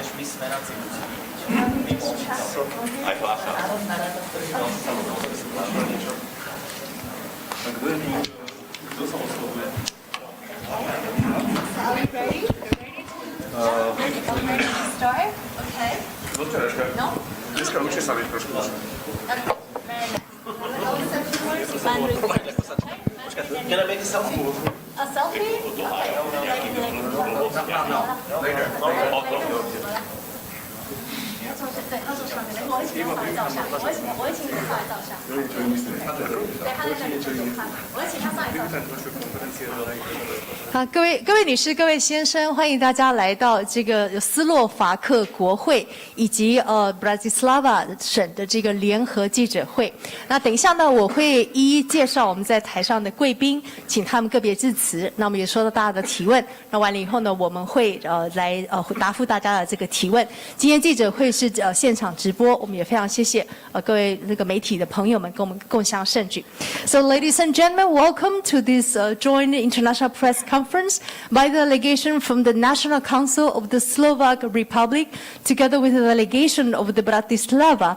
šli jsme na civici. Aj Vláša. Kdo sa oslovuje? Are we ready? Ready to start? Okay. No? Dneska učí sa mi trošku. Can I make a selfie? A selfie? Okay. No. Later. 对，他说上面，我一起跟他照相，我一起跟他照相。对，他在那里拍，我一起他上来照相。好，各位女士、各位先生，欢迎大家来到这个斯洛伐克国会以及布拉提斯拉瓦省的这个联合记者会。那等一下呢，我会一一介绍我们在台上的贵宾，请他们个别致辞。那我们也收到大家的提问。那完了以后呢，我们会来答复大家的这个提问。今天记者会是现场直播，我们也非常谢谢各位那个媒体的朋友们跟我们共襄盛举。So, ladies and gentlemen, welcome to this joint international press conference by the delegation from the National Council of the Slovak Republic, together with the delegation of the Bratislava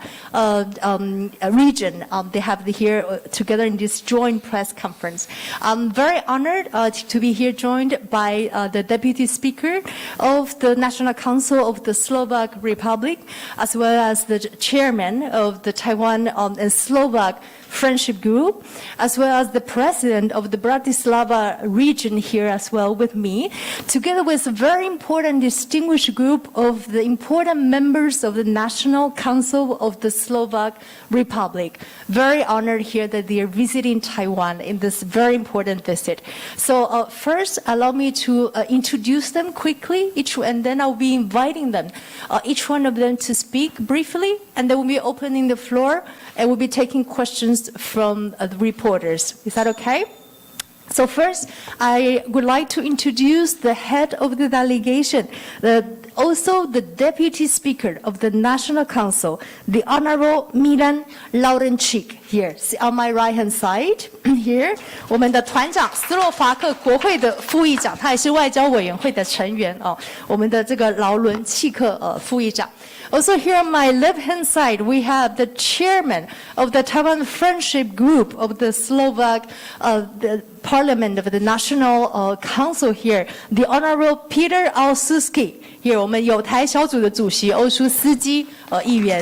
region. They have here together in this joint press conference. I'm very honored to be here joined by the Deputy Speaker of the National Council of the Slovak Republic, as well as the Chairman of the Taiwan and Slovak Friendship Group, as well as the President of the Bratislava region here as well with me, together with a very important distinguished group of the important members of the National Council of the Slovak Republic. Very honored here that they are visiting Taiwan in this very important visit. So first, allow me to introduce them quickly, and then I'll be inviting them, each one of them to speak briefly, and then we'll be opening the floor, and we'll be taking questions from the reporters. Is that okay? So first, I would like to introduce the head of the delegation, also the Deputy Speaker of the National Council, the Honorable Milan Laurenchik, here on my right-hand side. Here, 我们的团长，斯洛伐克国会的副议长，他也是外交委员会的成员哦。我们的这个劳伦契克副议长。Also here on my left-hand side, we have the chairman of the Taiwan Friendship Group of the Slovak the Parliament of the National Council here, the Honorable Peter Olszewski. Here 我们友台小组的主席欧舒斯基议员。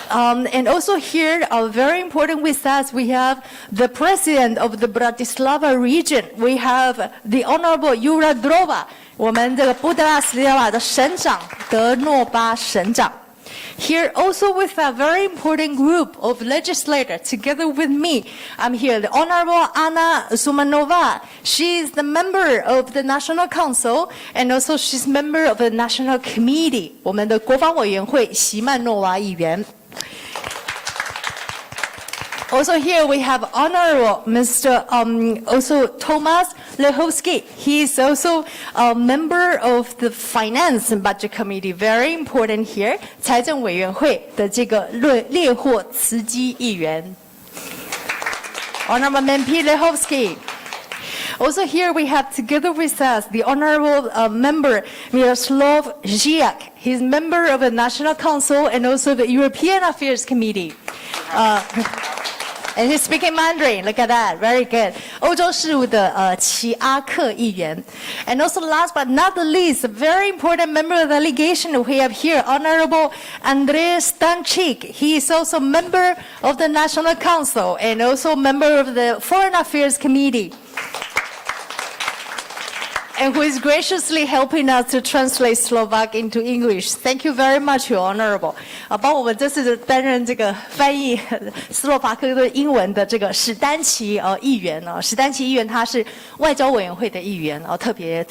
And also here, very important with us, we have the president of the Bratislava region. We have the Honorable Jura Drova, 我们这个布拉斯拉瓦的省长德诺巴省长。Here also with a very important group of legislators together with me. I'm here, the Honorable Anna Zumanova. She is the member of the National Council and also she's member of the National Committee. 我们的国防委员会席曼诺娃议员。Also here we have Honorable Mr. also Tomasz Lechowski. He is also a member of the Finance and Budget Committee. Very important here. 财政委员会的这个列霍茨基议员。Honorable MP Lechowski. Also here we have together with us the Honorable Member Miroslav Zizek. He's member of the National Council and also the European Affairs Committee. And he's speaking Mandarin. Look at that. Very good. 欧洲事务的齐阿克议员。And also last but not the least, a very important member of the delegation we have here, Honorable Andrei Stanchik. He is also member of the National Council and also member of the Foreign Affairs Committee. And who is graciously helping us to translate Slovak into English. Thank you very much, Your Honorable. 帮我们这次担任这个翻译斯洛伐克的英文的这个史丹奇议员史丹奇议员他是外交委员会的议员特别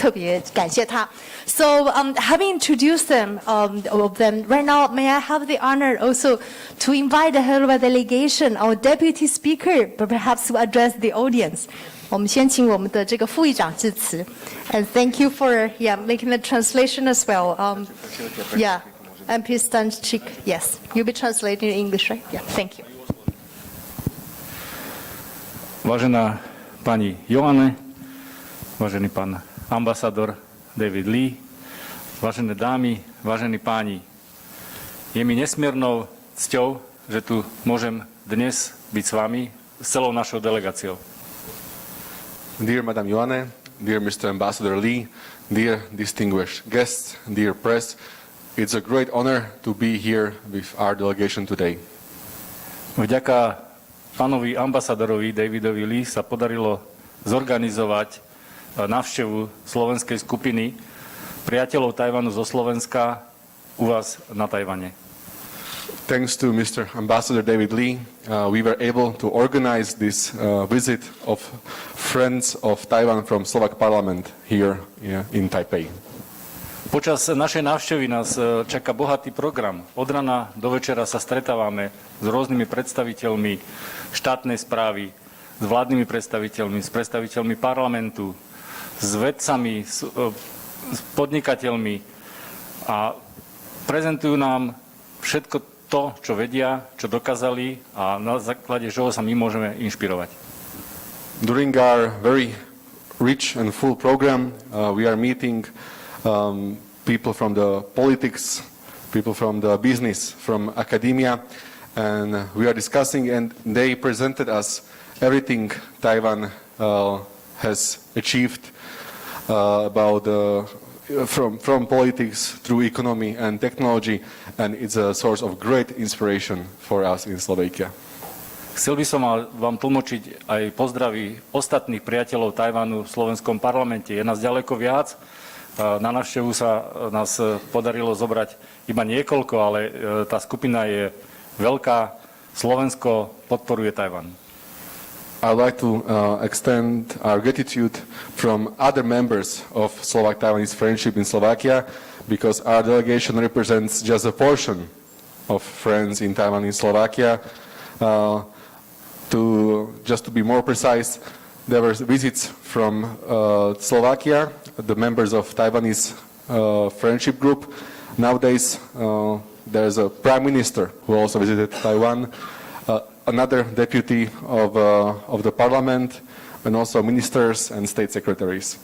感谢他。So having introduced them of them right now, may I have the honor also to invite the head of the delegation, our Deputy Speaker, but perhaps to address the audience. 我们先请我们的这个副议长致辞 ，and thank you for making the translation as well. MP Stanchik, yes, you'll be translating in English, right? Yeah, thank you. Vážená pani Joanne, vážený pán ambasador David Lee, vážené dámy, vážení páni, je mi nesmiernou cťou, že tu môžem dnes byť s vami, s celou našou delegáciou. Dear Madam Ioane, dear Mr. Ambassador Lee, dear distinguished guests, dear press, it's a great honor to be here with our delegation today. Vďaka pánovi ambasadorovi Davidovi Lee sa podarilo zorganizovať návštevu slovenskej skupiny priateľov Tajvanu zo Slovenska u vás na Tajvane. Thanks to Mr. Ambassador David Lee, we were able to organize this visit of friends of Taiwan from Slovak Parliament here in Taipei. Počas našej návštevy nás čaká bohatý program. Od rana do večera sa stretávame s rôznymi predstaviteľmi štátnej správy, s vládnymi predstaviteľmi, s predstaviteľmi parlamentu, s vedcami, s podnikateľmi a prezentujú nám všetko to, čo vedia, čo dokázali a na základe čoho sa my môžeme inšpirovať. During our very rich and full program, we are meeting people from the politics, people from the business, from academia, and we are discussing, and they presented us everything Taiwan has achieved about from politics through economy and technology, and it's a source of great inspiration for us in Slovakia. Chcel by som vám tlmočiť aj pozdravy ostatných priateľov Tajvanu v slovenskom parlamente. Je nás ďaleko viac. Na návštevu sa nás podarilo zobrať iba niekoľko, ale tá skupina je veľká. Slovensko podporuje Tajvan. I'd like to extend our gratitude from other members of Slovak-Taiwanese friendship in Slovakia, because our delegation represents just a portion of friends in Taiwan in Slovakia. Just to be more precise, there were visits from Slovakia, the members of Taiwanese friendship group. Nowadays, there's a prime minister who also visited Taiwan, another deputy of the parliament, and also ministers and state secretaries.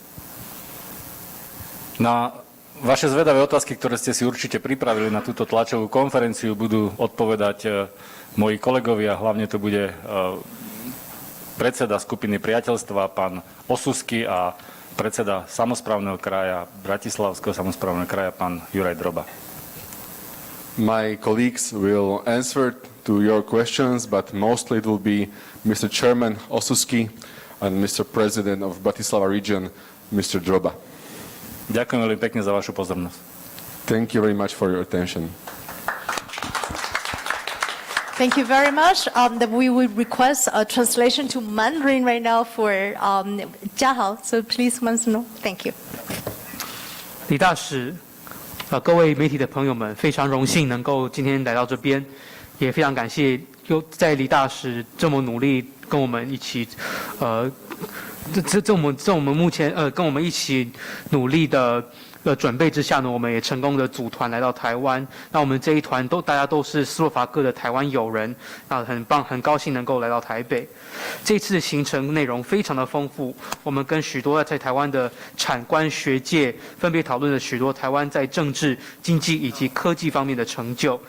Na vaše zvedavé otázky, ktoré ste si určite pripravili na túto tlačovú konferenciu, budú odpovedať moji kolegovia. Hlavne to bude predseda skupiny priateľstva, pán Osusky, a predseda samosprávneho kraja, Bratislavského samosprávneho kraja, pán Juraj Droba. My colleagues will answer to your questions, but mostly it will be Mr. Chairman Osusky and Mr. President of Bratislava region, Mr. Droba. Ďakujem veľmi pekne za vašu pozornosť. Thank you very much for your attention. Thank you very much. We would request a translation to Mandarin right now for Jiahao. So please, Mansuno. Thank you. 李大使，各位媒体的朋友们，非常荣幸能够今天来到这边，也非常感谢在李大使这么努力跟我们一起，我们目前跟我们一起努力的准备之下呢，我们也成功的组团来到台湾。那我们这一团大家都是斯洛伐克的台湾友人，那很棒，很高兴能够来到台北。这次的行程内容非常的丰富，我们跟许多在台湾的产官学界分别讨论了许多台湾在政治、经济以及科技方面的成就。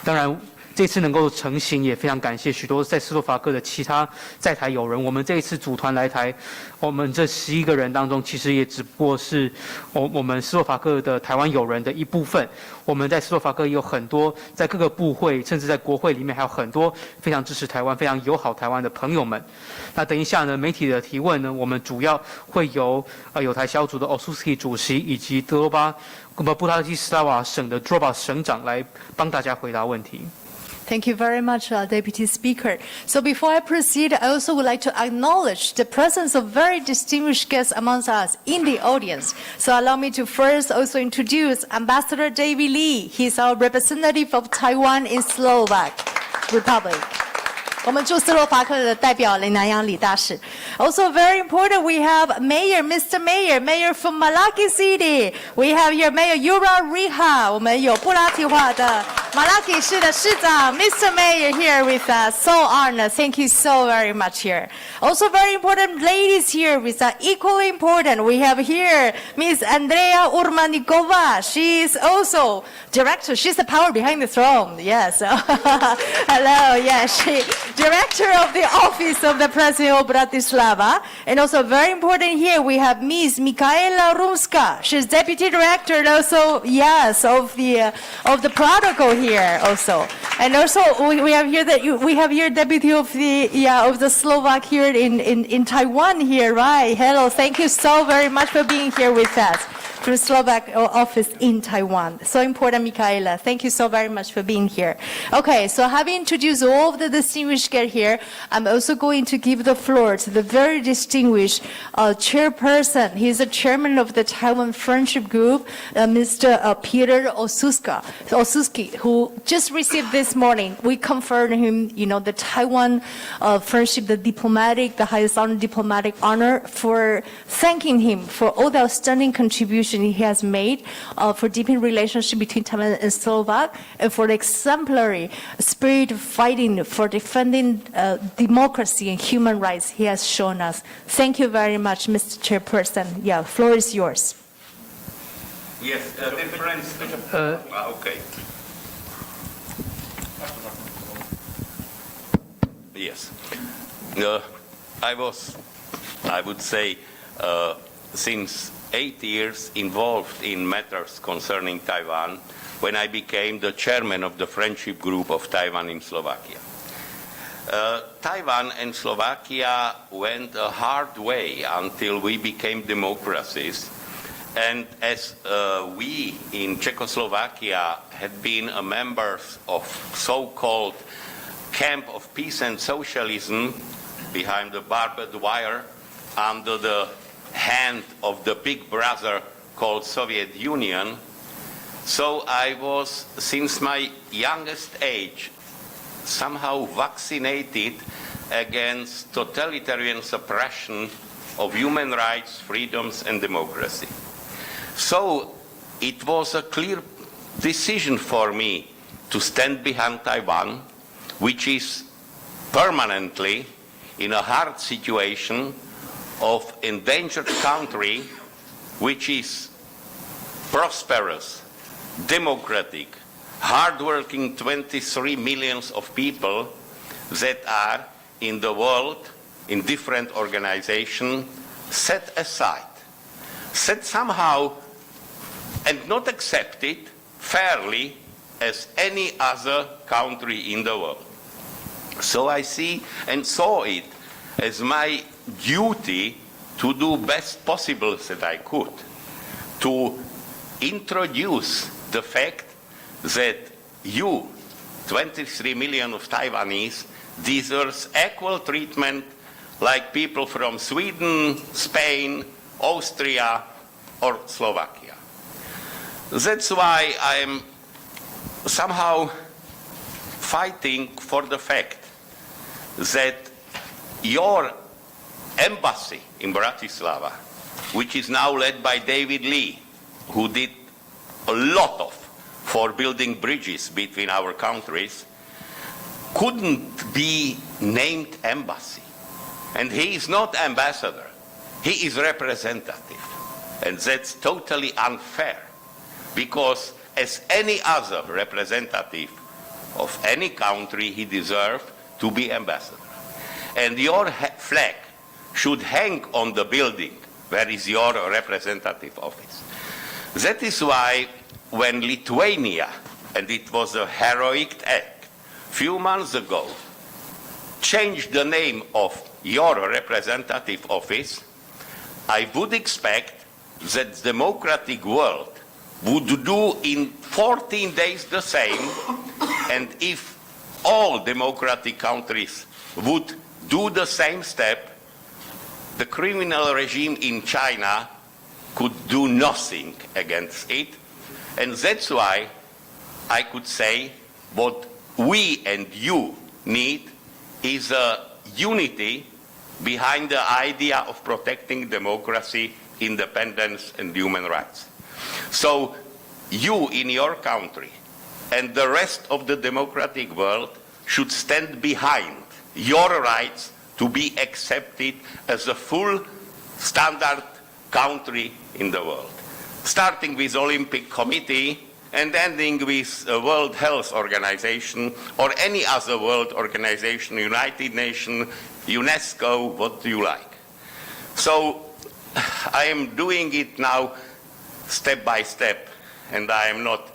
当然，这次能够成行，也非常感谢许多在斯洛伐克的其他在台友人。我们这一次组团来台，我们这11个人当中，其实也只不过是我们斯洛伐克的台湾友人的一部分。我们在斯洛伐克也有很多在各个部会，甚至在国会里面还有很多非常支持台湾、非常友好台湾的朋友们。那等一下呢，媒体的提问呢，我们主要会由友台小组的 Osusky 主席以及德罗巴布拉提斯拉瓦省的 Droba 省长来帮大家回答问题。Thank you very much, Deputy Speaker. So before I proceed, I also would like to acknowledge the presence of very distinguished guests amongst us in the audience. So allow me to first also introduce Ambassador David Lee. He's our representative of Taiwan in Slovak Republic. 我们驻斯洛伐克的代表南洋李大使。Also very important, we have Mayor, Mr. Mayor from Malaki City. We have here Mayor Yura Riha. 我们有布拉提话的 Malaki 市的市长 Mr. Mayor here with us. So honored. Thank you so very much here. Also very important ladies here with us. Equally important. We have here Miss Andrea Urmanikova. She is also director. She's the power behind the throne. Yes. Hello. Yes. She director of the office of the President of Bratislava. And also very important here we have Miss Mikaela Rumska. She's deputy director also, yes, of the protocol here also. And also we have here deputy of the Slovak here in Taiwan here, right? Hello, thank you so very much for being here with us from Slovak office in Taiwan. So important, Mikaela. Thank you so very much for being here. Okay, so having introduced all of the distinguished guests here, I'm also going to give the floor to the very distinguished chairperson. He's the chairman of the Taiwan Friendship Group, Mr. Peter Osuski, who just received this morning. We conferred him, the Taiwan Friendship, the highest honor, diplomatic honor, for thanking him for all the outstanding contributions he has made for deepening relationship between Taiwan and Slovak, and for the exemplary spirit of fighting for defending democracy and human rights he has shown us. Thank you very much, Mr. Chairperson. Yeah, floor is yours. Yes, dear friends. Okay. Yes. I would say, since 8 years involved in matters concerning Taiwan when I became the chairman of the Friendship Group of Taiwan in Slovakia. Taiwan and Slovakia went a hard way until we became democracies. And as we in Czechoslovakia had been members of so-called camp of peace and socialism behind the barbed wire under the hand of the big brother called Soviet Union. So I was, since my youngest age, somehow vaccinated against totalitarian suppression of human rights, freedoms, and democracy. So it was a clear decision for me to stand behind Taiwan, which is permanently in a hard situation of endangered country, which is prosperous, democratic, hardworking 23 million of people that are in the world, in different organizations, set aside, set somehow and not accepted fairly as any other country in the world. So I see and saw it as my duty to do best possible that I could to introduce the fact that you, 23 million of Taiwanese, deserves equal treatment like people from Sweden, Spain, Austria, or Slovakia. That's why I am somehow fighting for the fact that your embassy in Bratislava, which is now led by David Lee, who did a lot for building bridges between our countries, couldn't be named embassy. And he is not ambassador, he is representative. And that's totally unfair, because as any other representative of any country, he deserves to be ambassador. And your flag should hang on the building where is your representative office. That is why when Lithuania, and it was a heroic act, few months ago, changed the name of your representative office, I would expect that the democratic world would do in 14 days the same, and if all democratic countries would do the same step, the criminal regime in China could do nothing against it. And that's why I could say what we and you need is a unity behind the idea of protecting democracy, independence, and human rights. So you in your country and the rest of the democratic world should stand behind your rights to be accepted as a full standard country in the world, starting with Olympic Committee and ending with World Health Organization or any other world organization, United Nations, UNESCO, what you like. So I am doing it now step by step, and I am not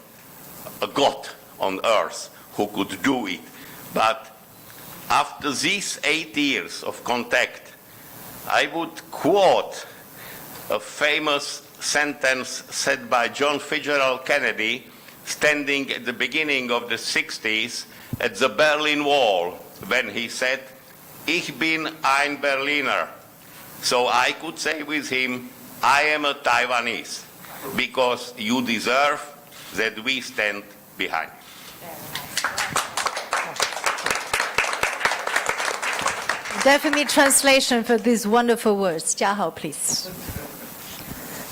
a god on earth who could do it. But after these 8 years of contact, I would quote a famous sentence said by John Fitzgerald Kennedy, standing at the beginning of the 60s at the Berlin Wall, when he said, "Ich bin ein Berliner." So I could say with him, I am a Taiwanese, because you deserve that we stand behind you. Definitely translation for these wonderful words. 嘉豪 please.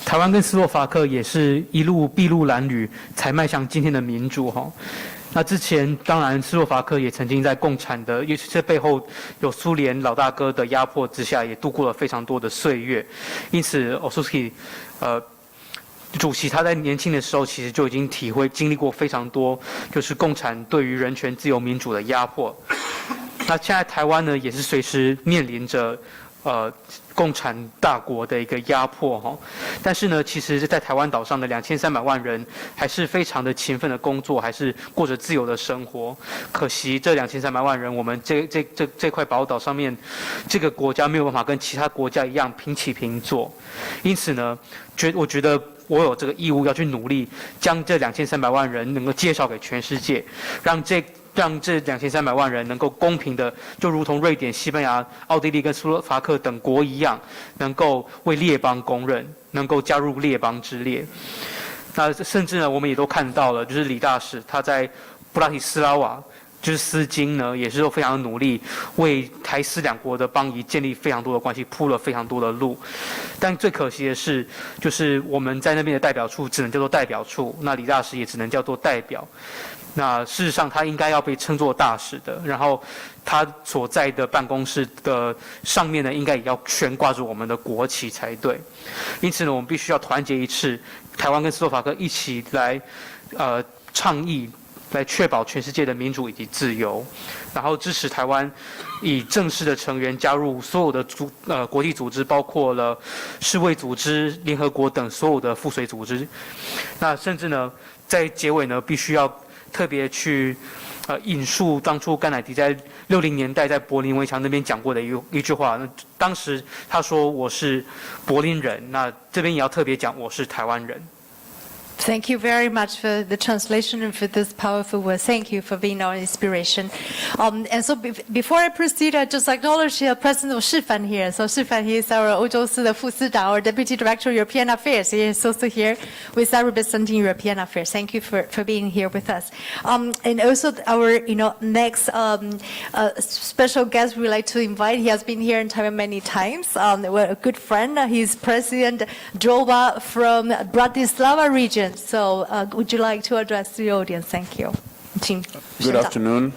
台湾跟斯洛伐克也是一路筚路蓝缕，才迈向今天的民主哈。那之前当然斯洛伐克也曾经在共产的，尤其是背后有苏联老大哥的压迫之下，也度过了非常多的岁月。因此 Osuski 主席他在年轻的时候其实就已经经历过非常多，就是共产对于人权、自由、民主的压迫。那现在台湾呢，也是随时面临着共产大国的一个压迫哈，但是呢，其实在台湾岛上的2300万人还是非常的勤奋的工作，还是过着自由的生活。可惜这2300万人，我们这块宝岛上面，这个国家没有办法跟其他国家一样平起平坐。因此呢，我觉得我有这个义务要去努力，将这2300万人能够介绍给全世界，让这2300万人能够公平的，就如同瑞典、西班牙、奥地利跟斯洛伐克等国一样，能够为列邦公认，能够加入列邦之列。那甚至呢，我们也都看到了，就是李大使他在布拉提斯拉瓦，就是斯金呢，也是非常努力，为台斯两国的邦谊建立非常多的关系，铺了非常多的路。但最可惜的是，就是我们在那边的代表处只能叫做代表处，那李大使也只能叫做代表。那事实上，他应该要被称作大使的，然后他所在的办公室的上面呢，应该也要悬挂着我们的国旗才对。因此呢，我们必须要团结一致，台湾跟斯洛伐克一起来，倡议，来确保全世界的民主以及自由，然后支持台湾以正式的成员加入所有的国际组织，包括了世卫组织、联合国等所有的附随组织。那甚至呢，在结尾呢，必须要特别去引述当初甘乃迪在60年代在柏林围墙那边讲过的一句话。那当时他说我是柏林人，那这边也要特别讲我是台湾人。Thank you very much for the translation and for this powerful word. Thank you for being our inspiration. And so before I proceed, I just acknowledge the President of Shifan here. So Shifan, he is our 欧洲司的副司长, our Deputy Director of European Affairs. He is also here with us representing European Affairs. Thank you for being here with us. And also our next special guest we'd like to invite. He has been here in Taiwan many times. We're a good friend. He's President Droba from Bratislava region. So would you like to address the audience? Thank you. Good afternoon.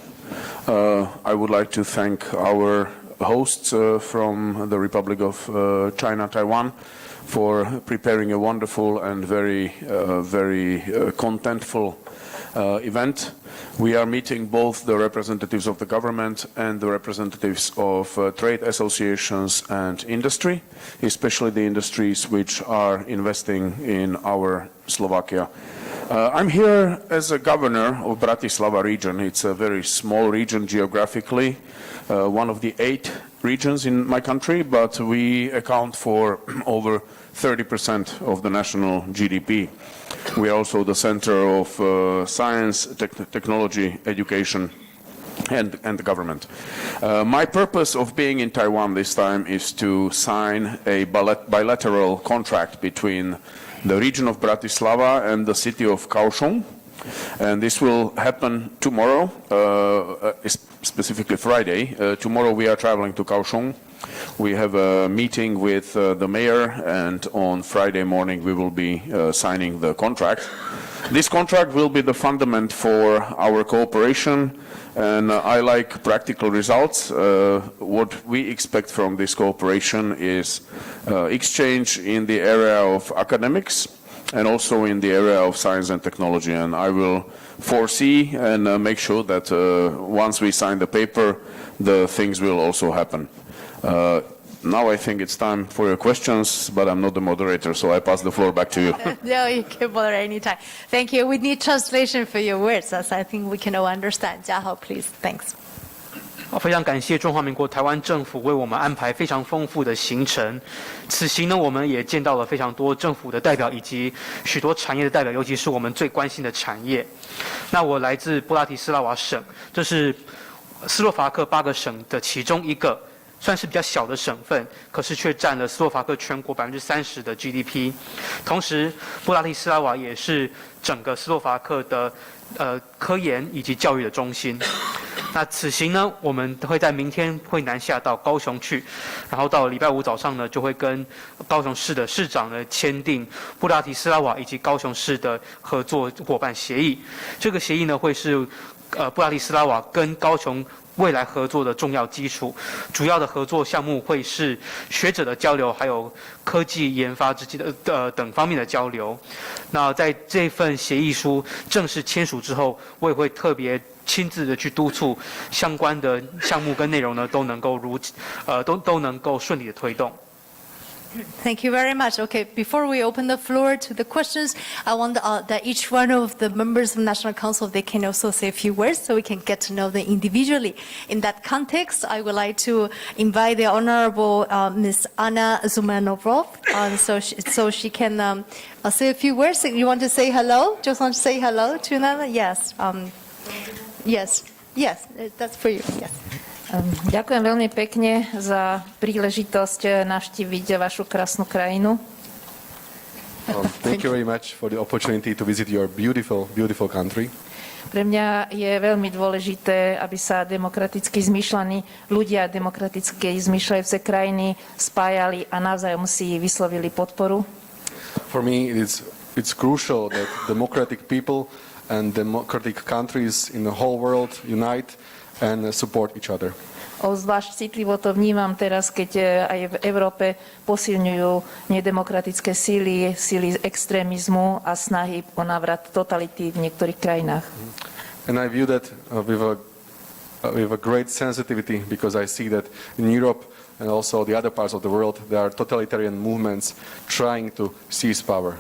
I would like to thank our hosts from the Republic of China, Taiwan, for preparing a wonderful and very contentful event. We are meeting both the representatives of the government and the representatives of trade associations and industry, especially the industries which are investing in our Slovakia. I'm here as a governor of Bratislava region. It's a very small region geographically, one of the 8 regions in my country, but we account for over 30% of the national GDP. We are also the center of science, technology, education, and the government. My purpose of being in Taiwan this time is to sign a bilateral contract between the region of Bratislava and the city of Kaohsiung. And this will happen tomorrow, specifically Friday. Tomorrow we are traveling to Kaohsiung. We have a meeting with the mayor, and on Friday morning we will be signing the contract. This contract will be the fundament for our cooperation, and I like practical results. What we expect from this cooperation is exchange in the area of academics and also in the area of science and technology, and I will foresee and make sure that once we sign the paper, the things will also happen. Now I think it's time for your questions, but I'm not the moderator, so I pass the floor back to you. No, you can bother anytime. Thank you. We need translation for your words, as I think we can all understand. 嘉豪, please. Thanks. 非常感谢中华民国台湾政府为我们安排非常丰富的行程。此行呢，我们也见到了非常多政府的代表以及许多产业的代表，尤其是我们最关心的产业。那我来自布拉提斯拉瓦省，这是斯洛伐克8个省的其中一个，算是比较小的省份，可是却占了斯洛伐克全国30%的 GDP。同时，布拉提斯拉瓦也是整个斯洛伐克的科研以及教育的中心。那此行呢，我们会在明天会南下到高雄去，然后到礼拜5早上呢，就会跟高雄市的市长呢签订布拉提斯拉瓦以及高雄市的合作伙伴协议。这个协议呢，会是布拉提斯拉瓦跟高雄未来合作的重要基础。主要的合作项目会是学者的交流，还有科技研发之间的等方面的交流。那在这份协议书正式签署之后，我也会特别亲自的去督促相关的项目跟内容呢，都能够顺利的推动。Thank you very much. Okay, before we open the floor to the questions, I want that each one of the members of the National Council, they can also say a few words so we can get to know them individually. In that context, I would like to invite the Honorable Ms. Anna Zumanov, so she can say a few words. You want to say hello? Just want to say hello to another? Yes. Yes, that's for you. Yes. Ďakujem veľmi pekne za príležitosť navštíviť vašu krásnu krajinu. Thank you very much for the opportunity to visit your beautiful, beautiful country. Pre mňa je veľmi dôležité, aby sa demokraticky zmýšľaní ľudia demokraticky zmýšľajúce krajiny spájali a navzájom si vyslovili podporu. For me, it's crucial that democratic people and democratic countries in the whole world unite and support each other. Zvlášť citlivo to vnímam teraz, keď aj v Európe posilňujú nedemokratické síly extrémizmu a snahy o návrat totality v niektorých krajinách. And I view that with a great sensitivity, because I see that in Europe and also the other parts of the world there are totalitarian movements trying to seize power.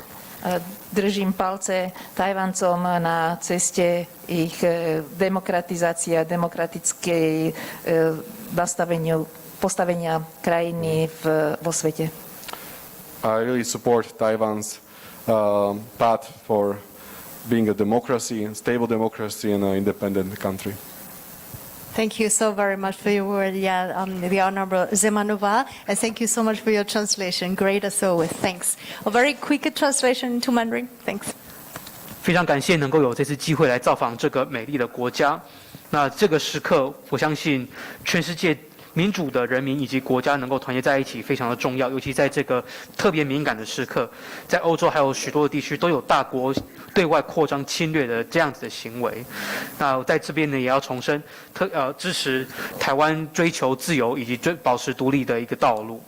Držím palce Tajvancom na ceste ich demokratizácie a demokratickej postavenia krajiny vo svete. I really support Taiwan's path for being a democracy, a stable democracy, and an independent country. Thank you so very much for your word, the Honorable Zemanova, and thank you so much for your translation. Great as always. Thanks. A very quick translation into Mandarin. Thanks. 非常感谢能够有这次机会来造访这个美丽的国家。那这个时刻，我相信全世界民主的人民以及国家能够团结在一起非常的重要，尤其在这个特别敏感的时刻，在欧洲还有许多的地区都有大国对外扩张侵略的这样子的行为。那在这边呢，也要重申支持台湾追求自由以及保持独立的一个道路。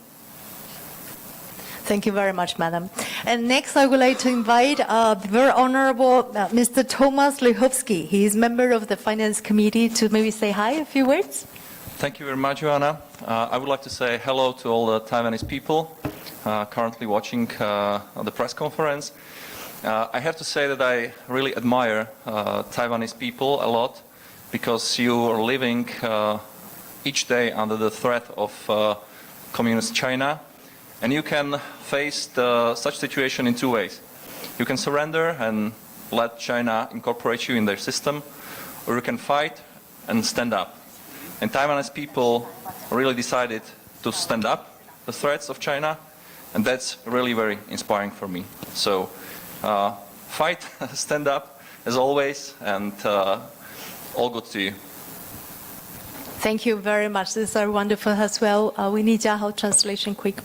Thank you very much, Madam. And next, I would like to invite the very honorable Mr. Tomasz Lechowski. He is member of the Finance Committee, to maybe say hi, a few words. Thank you very much, Joanna. I would like to say hello to all the Taiwanese people currently watching the press conference. I have to say that I really admire Taiwanese people a lot, because you are living each day under the threat of communist China, and you can face such situation in two ways. You can surrender and let China incorporate you in their system, or you can fight and stand up. And Taiwanese people really decided to stand up the threats of China, and that's really very inspiring for me. So fight, stand up as always, and all good to you. Thank you very much. These are wonderful as well. We need Jiahao translation quick.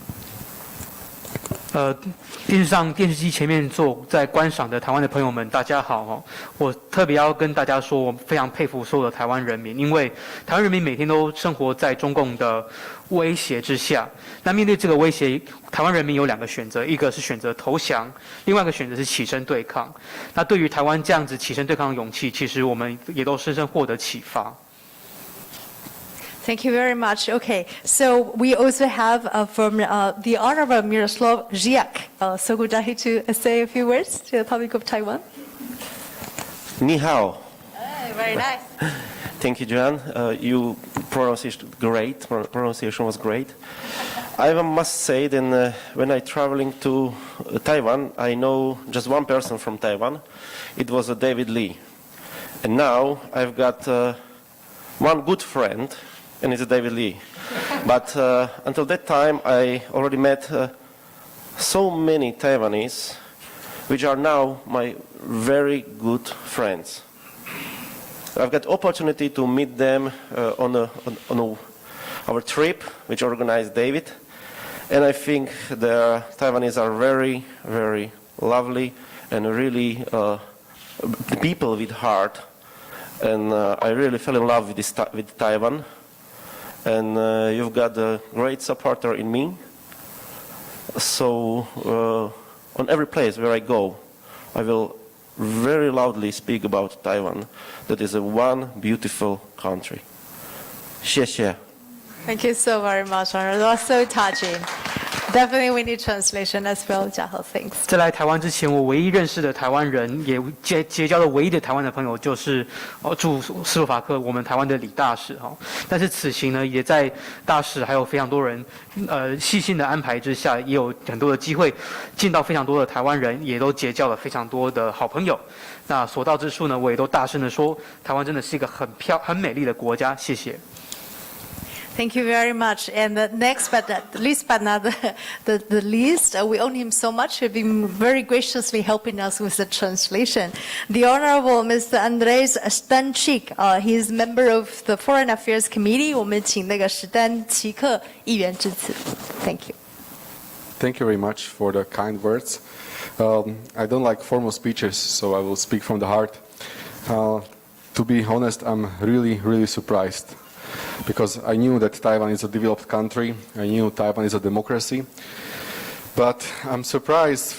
电视机前面在观赏的台湾的朋友们，大家好哦！我特别要跟大家说，我非常佩服所有的台湾人民，因为台湾人民每天都生活在中共的威胁之下。那面对这个威胁，台湾人民有2个选择，一个是选择投降，另外一个选择是起身对抗。那对于台湾这样子起身对抗的勇气，其实我们也都深深获得启发。Thank you very much. Okay, so we also have from the Honorable Miroslav Žiak. So would you like to say a few words to the public of Taiwan? Ni hao. Very nice. Thank you, Joanne. You pronunciation great. Pronunciation was great. I must say that when I traveling to Taiwan, I know just one person from Taiwan. It was David Lee. And now I've got one good friend, and it's David Lee. But until that time, I already met so many Taiwanese, which are now my very good friends. I've got opportunity to meet them on our trip, which organized David, and I think the Taiwanese are very, very lovely and really people with heart, and I really fell in love with Taiwan. And you've got a great supporter in me. So on every place where I go, I will very loudly speak about Taiwan. That is a one beautiful country. 谢谢. Thank you so very much, Honor. That was so touching. Definitely we need translation as well, Jiahao. Thanks. 在来台湾之前，我唯一认识的台湾人，也结交的唯一的台湾的朋友，就是驻斯洛伐克我们台湾的李大使哈。但是此行呢，也在大使还有非常多人细心的安排之下，也有很多的机会见到非常多的台湾人，也都结交了非常多的好朋友。那所到之处呢，我也都大声的说，台湾真的是一个很美丽的国家。谢谢。Thank you very much. And next, but least but not the least, we owe him so much. He's been very graciously helping us with the translation. The Honorable Mr. Andres Stanchik, he is member of the Foreign Affairs Committee. 我们请那个史丹奇克议员致辞。Thank you. Thank you very much for the kind words. I don't like formal speeches, so I will speak from the heart. To be honest, I'm really, really surprised. Because I knew that Taiwan is a developed country, I knew Taiwan is a democracy, but I'm surprised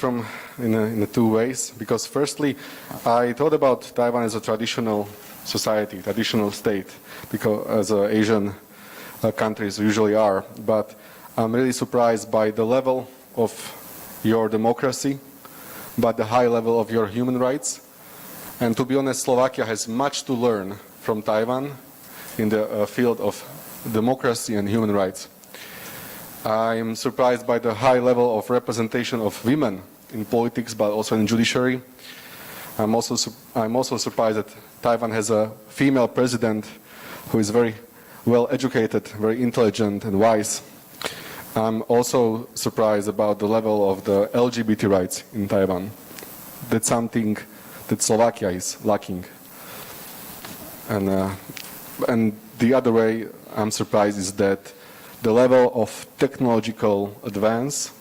in 2 ways. Because firstly, I thought about Taiwan as a traditional society, traditional state, because as Asian countries usually are. But I'm really surprised by the level of your democracy, by the high level of your human rights. And to be honest, Slovakia has much to learn from Taiwan in the field of democracy and human rights. I am surprised by the high level of representation of women in politics, but also in judiciary. I'm also surprised that Taiwan has a female president who is very well educated, very intelligent and wise. I'm also surprised about the level of the LGBT rights in Taiwan. That's something that Slovakia is lacking. And the other way I'm surprised is that the level of technological advance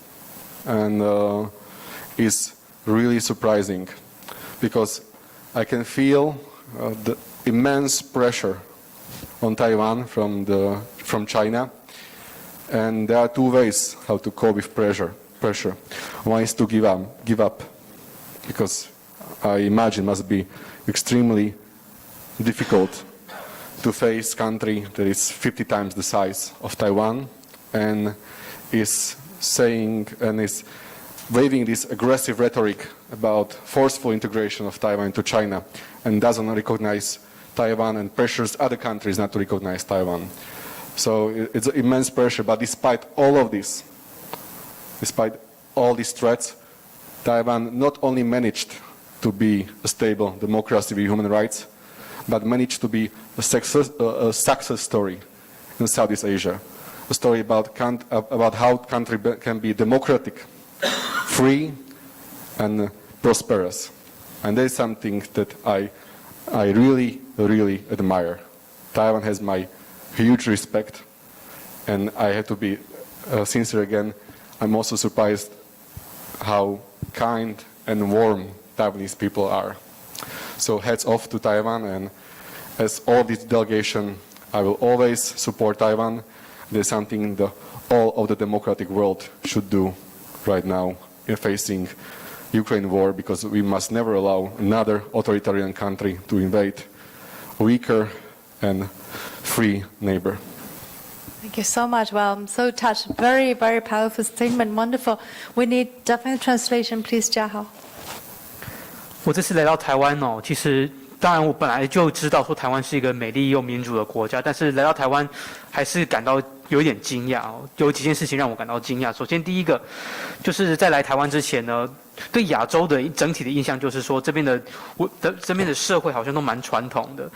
is really surprising, because I can feel the immense pressure on Taiwan from China, and there are 2 ways how to cope with pressure. One is to give up, because I imagine must be extremely difficult to face a country that is 50 times the size of Taiwan and is saying and is waving this aggressive rhetoric about forceful integration of Taiwan into China and doesn't recognize Taiwan and pressures other countries not to recognize Taiwan. So it's immense pressure, but despite all of this, despite all these threats, Taiwan not only managed to be a stable democracy with human rights, but managed to be a success story in Southeast Asia. A story about how country can be democratic, free, and prosperous. And that is something that I really, really admire. Taiwan has my huge respect. And I have to be sincere again. I'm also surprised how kind and warm Taiwanese people are. So hats off to Taiwan, and as all this delegation, I will always support Taiwan. There's something all of the democratic world should do right now in facing Ukraine war, because we must never allow another authoritarian country to invade a weaker and free neighbor. Thank you so much. Well, I'm so touched. Very, very powerful statement. Wonderful. We need definite translation, please, 嘉豪。我这次来到台湾哦，其实当然我本来就知道说台湾是一个美丽又民主的国家，但是来到台湾还是感到有一点惊讶哦。有几件事情让我感到惊讶。首先，第一个就是在来台湾之前呢，对亚洲的整体的印象就是说这边的社会好像都蛮传统的，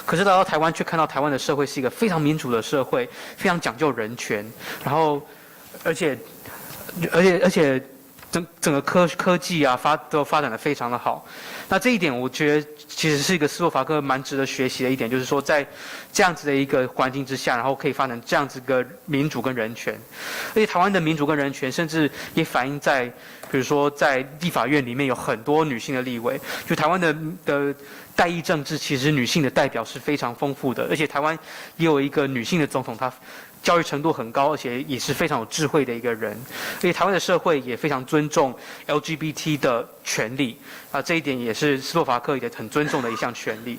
可是来到台湾却看到台湾的社会是一个非常民主的社会，非常讲究人权，然后而且整个科技啊都发展得非常的好。那这一点我觉得其实是一个斯洛伐克蛮值得学习的一点，就是说在这样子的一个环境之下，然后可以发展这样子的民主跟人权。而且台湾的民主跟人权甚至也反映在比如说在立法院里面有很多女性的立委，就台湾的代议政治其实女性的代表是非常丰富的，而且台湾也有一个女性的总统，她教育程度很高，而且也是非常有智慧的一个人。而且台湾的社会也非常尊重 LGBT 的权利啊，这一点也是斯洛伐克也很尊重的一项权利。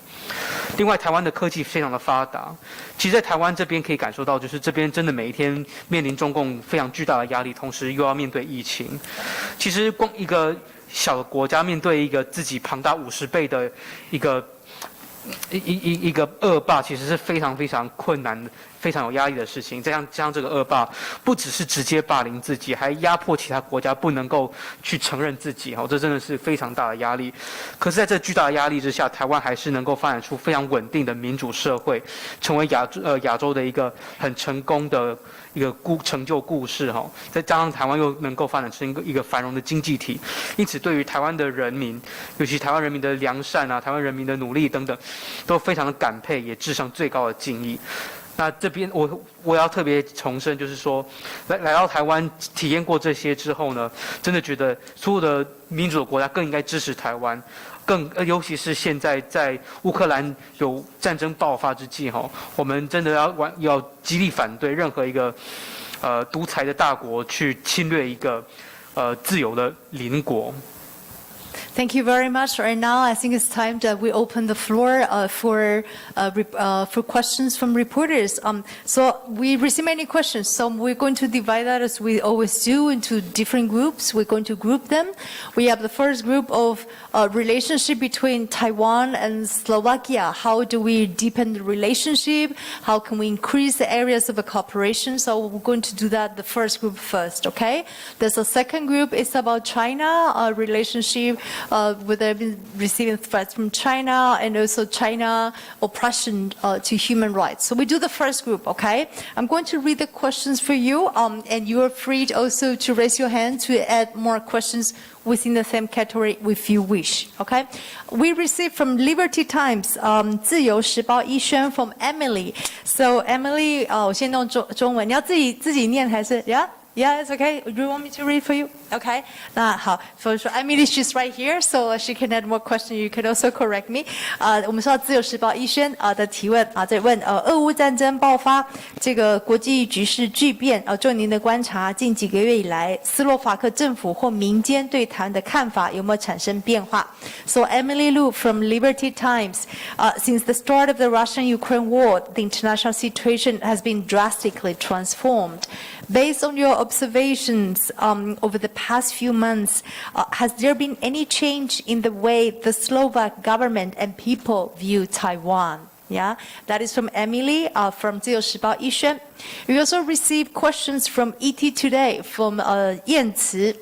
另外，台湾的科技非常的发达，其实在台湾这边可以感受到，就是这边真的每一天面临中共非常巨大的压力，同时又要面对疫情。其实光一个小的国家面对一个自己庞大50倍的一个恶霸，其实是非常非常困难的。非常有压力的事情，加上这个恶霸不只是直接霸凌自己，还压迫其他国家不能够去承认自己，这真的是非常大的压力。可是在这巨大的压力之下，台湾还是能够发展出非常稳定的民主社会，成为亚洲的一个很成功的一个成就故事哈。再加上台湾又能够发展成一个繁荣的经济体，因此对于台湾的人民，尤其台湾人民的良善啊，台湾人民的努力等等，都非常的感佩，也致上最高的敬意。那这边我要特别重申，就是说，来到台湾体验过这些之后呢，真的觉得所有的民主的国家更应该支持台湾，尤其是现在在乌克兰有战争爆发之际哈，我们真的要极力反对任何一个独裁的大国去侵略一个自由的邻国。Thank you very much. Right now, I think it's time that we open the floor for questions from reporters. So we receive many questions. So we're going to divide that as we always do into different groups. We're going to group them. We have the first group of relationship between Taiwan and Slovakia. How do we deepen the relationship? How can we increase the areas of cooperation? So we're going to do that the first group first, okay? There's a second group. It's about China, relationship where they've been receiving threats from China and also China oppression to human rights. So we do the first group, okay? I'm going to read the questions for you, and you are free also to raise your hand to add more questions within the same category if you wish, okay? We received from Liberty Times, 自由时报一宣 from Emily. So Emily, 我先用中文，你要自己念还是 Yeah, it's okay. Do you want me to read for you? Okay. 那好，所以说 Emily, she's right here, so she can add more questions. You can also correct me. 我们说自由时报一宣的提问在问俄乌战争爆发，这个国际局势巨变就您的观察，近几个月以来，斯洛伐克政府或民间对台湾的看法有没有产生变化 ？So Emily Lu from Liberty Times, since the start of the Russian-Ukraine war, the international situation has been drastically transformed. Based on your observations over the past few months, has there been any change in the way the Slovak government and people view Taiwan? Yeah, that is from Emily from 自由时报一宣. We also received questions from ET Today from 燕慈.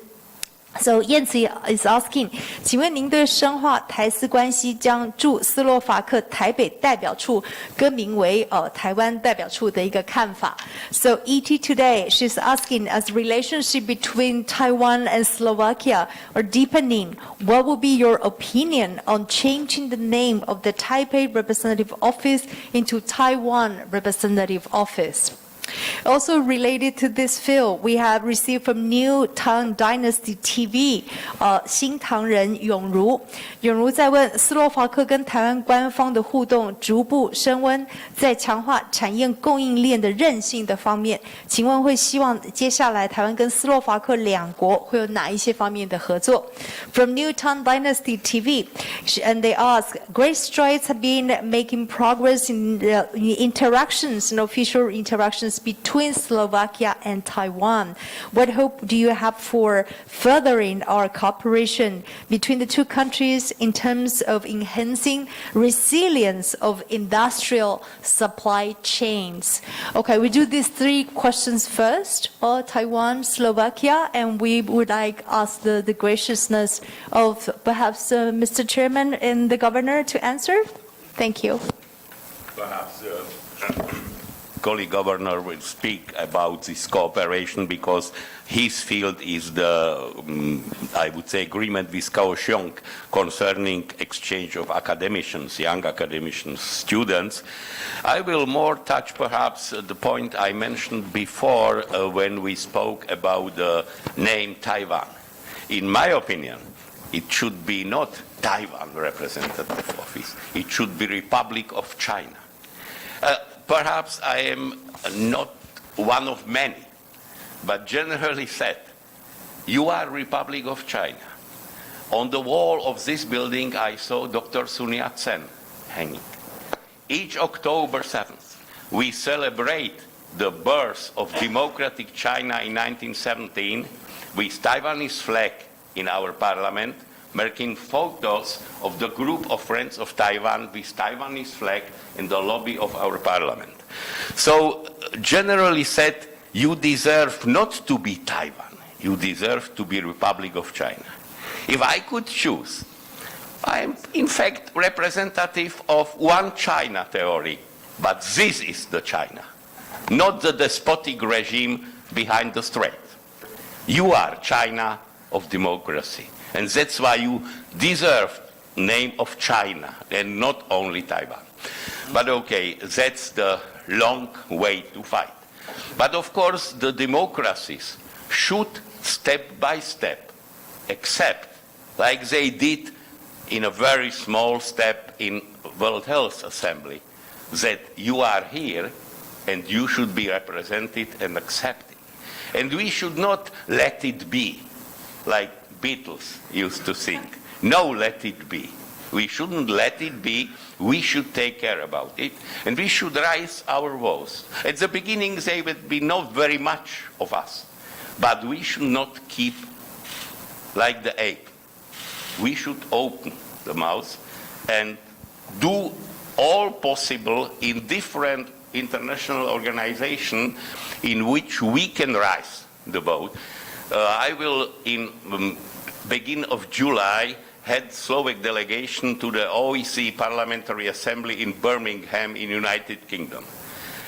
So 燕子 is asking， 请问您对深化台斯关系将驻斯洛伐克台北代表处更名为台湾代表处的一个看法 ？So ET today, she's asking, as relationship between Taiwan and Slovakia are deepening, what would be your opinion on changing the name of the Taipei Representative Office into Taiwan Representative Office? Also related to this field, we have received from New Tang Dynasty TV, 新唐人永如在问斯洛伐克跟台湾官方的互动逐步升温，在强化产业供应链的韧性的方面，请问会希望接下来台湾跟斯洛伐克两国会有哪一些方面的合作 ？From New Tang Dynasty TV, and they ask, great strides have been making progress in interactions and official interactions between Slovakia and Taiwan. What hope do you have for furthering our cooperation between the two countries in terms of enhancing resilience of industrial supply chains? Okay, we do these three questions first, Taiwan, Slovakia, and we would like ask the graciousness of perhaps Mr. Chairman and the Governor to answer. Thank you. Perhaps colleague governor will speak about this cooperation because his field is the, I would say, agreement with Kaohsiung concerning exchange of academicians, young academicians, students. I will more touch perhaps the point I mentioned before when we spoke about the name Taiwan. In my opinion, it should be not Taiwan Representative Office. It should be Republic of China. Perhaps I am not one of many, but generally said, you are Republic of China. On the wall of this building, I saw Dr. Sun Yat-sen hanging. Each October 7th, we celebrate the birth of democratic China in 1917 with Taiwanese flag in our parliament, making photos of the group of friends of Taiwan with Taiwanese flag in the lobby of our parliament. So, generally said, you deserve not to be Taiwan. You deserve to be Republic of China. If I could choose, I am in fact representative of one China theory, but this is the China, not the despotic regime behind the strait. You are China of democracy. And that's why you deserve the name of China and not only Taiwan. But okay, that's the long way to fight. But of course, the democracies should step by step accept, like they did in a very small step in World Health Assembly, that you are here and you should be represented and accepted. And we should not let it be like Beatles used to sing. No, let it be. We shouldn't let it be. We should take care about it. And we should raise our voice. At the beginning, there would be not very much of us. But we should not keep like the ape. We should open the mouth and do all possible in different international organizations in which we can raise the vote. I will, in beginning of July, head Slovak delegation to the OEC Parliamentary Assembly in Birmingham in United Kingdom.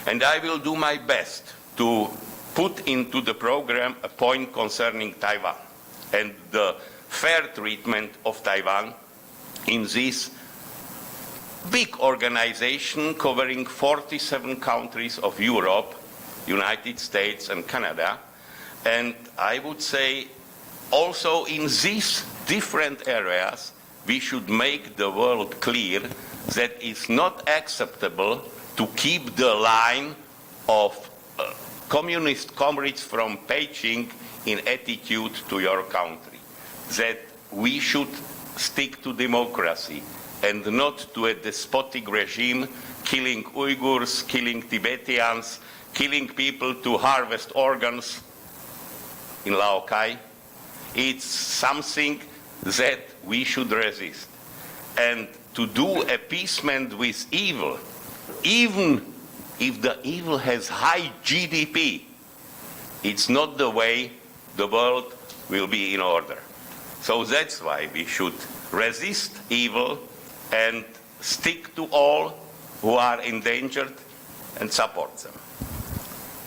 And I will do my best to put into the program a point concerning Taiwan and the fair treatment of Taiwan in this big organization covering 47 countries of Europe, United States and Canada. And I would say also in these different areas, we should make the world clear that it's not acceptable to keep the line of communist comrades from Beijing in attitude to your country. That we should stick to democracy and not to a despotic regime killing Uyghurs, killing Tibetans, killing people to harvest organs in Laokai. It's something that we should resist. And to do appeasement with evil, even if the evil has high GDP, it's not the way the world will be in order. So that's why we should resist evil and stick to all who are endangered and support them.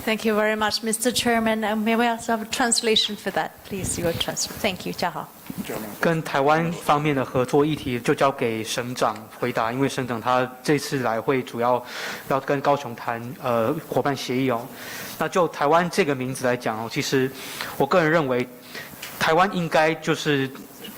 Thank you very much, Mr. Chairman. May we also have a translation for that, please? Your translation. Thank you, 嘉豪。跟台湾方面的合作议题就交给省长回答，因为省长他这次来会主要跟高雄谈伙伴协议哦。那就台湾这个名字来讲哦，其实我个人认为，台湾应该就是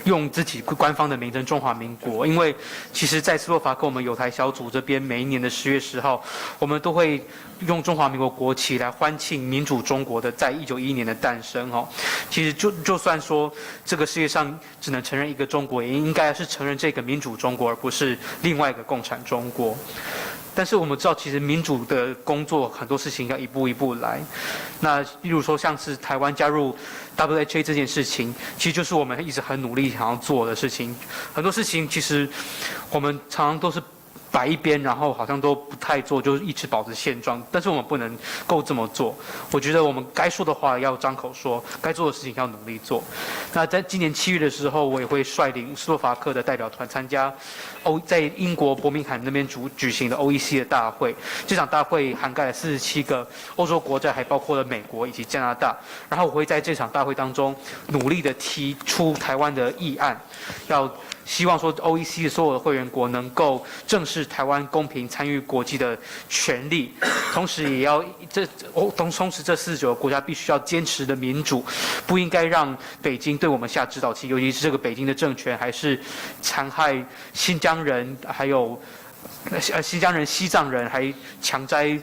用自己官方的名称中华民国，因为其实在斯洛伐克我们友台小组这边每一年的10月10号，我们都会用中华民国国旗来欢庆民主中国的在1911年的诞生哦。其实就算说这个世界上只能承认一个中国，也应该是承认这个民主中国，而不是另外一个共产中国。但是我们知道，其实民主的工作很多事情要一步一步来。那例如说，像是台湾加入 WHA 这件事情，其实就是我们一直很努力想要做的事情。很多事情其实我们常常都是摆一边，然后好像都不太做，就是一直保持现状。但是我们不能够这么做。我觉得我们该说的话要张口说，该做的事情要努力做。那在今年7月的时候，我也会率领斯洛伐克的代表团参加在英国伯明翰那边举行的 OEC 的大会。这场大会涵盖了47个欧洲国家，还包括了美国以及加拿大。然后我会在这场大会当中努力的提出台湾的议案，要希望说 OEC 的所有的会员国能够正视台湾公平参与国际的权利，同时也要同时这49个国家必须要坚持的民主，不应该让北京对我们下指导棋，尤其是这个北京的政权还是残害新疆人，还有新疆人、西藏人，还强摘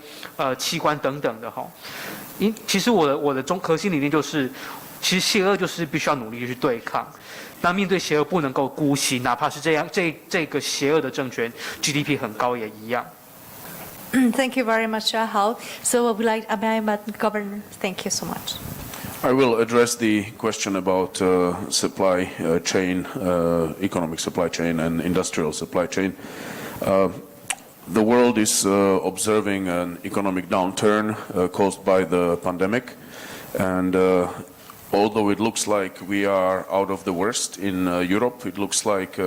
器官等等的哈。其实我的核心理念就是，其实邪恶就是必须要努力去对抗。那面对邪恶不能够姑息，哪怕是这个邪恶的政权 GDP 很高也一样。Thank you very much, Hao. So we like Governor. Thank you so much. I will address the question about supply chain, economic supply chain and industrial supply chain. The world is observing an economic downturn caused by the pandemic, and although it looks like we are out of the worst in Europe, it looks like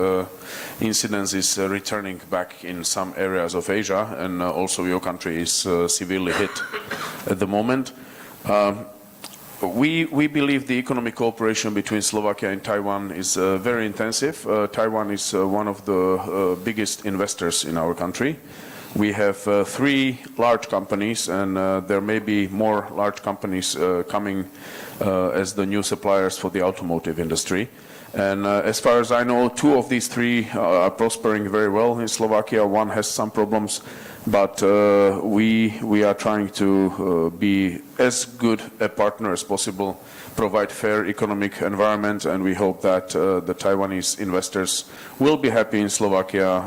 incidence is returning back in some areas of Asia, and also your country is severely hit at the moment. We believe the economic cooperation between Slovakia and Taiwan is very intensive. Taiwan is one of the biggest investors in our country. We have 3 large companies, and there may be more large companies coming as the new suppliers for the automotive industry. And as far as I know, 2 of these 3 are prospering very well in Slovakia. One has some problems, but we are trying to be as good a partner as possible, provide fair economic environment, and we hope that the Taiwanese investors will be happy in Slovakia.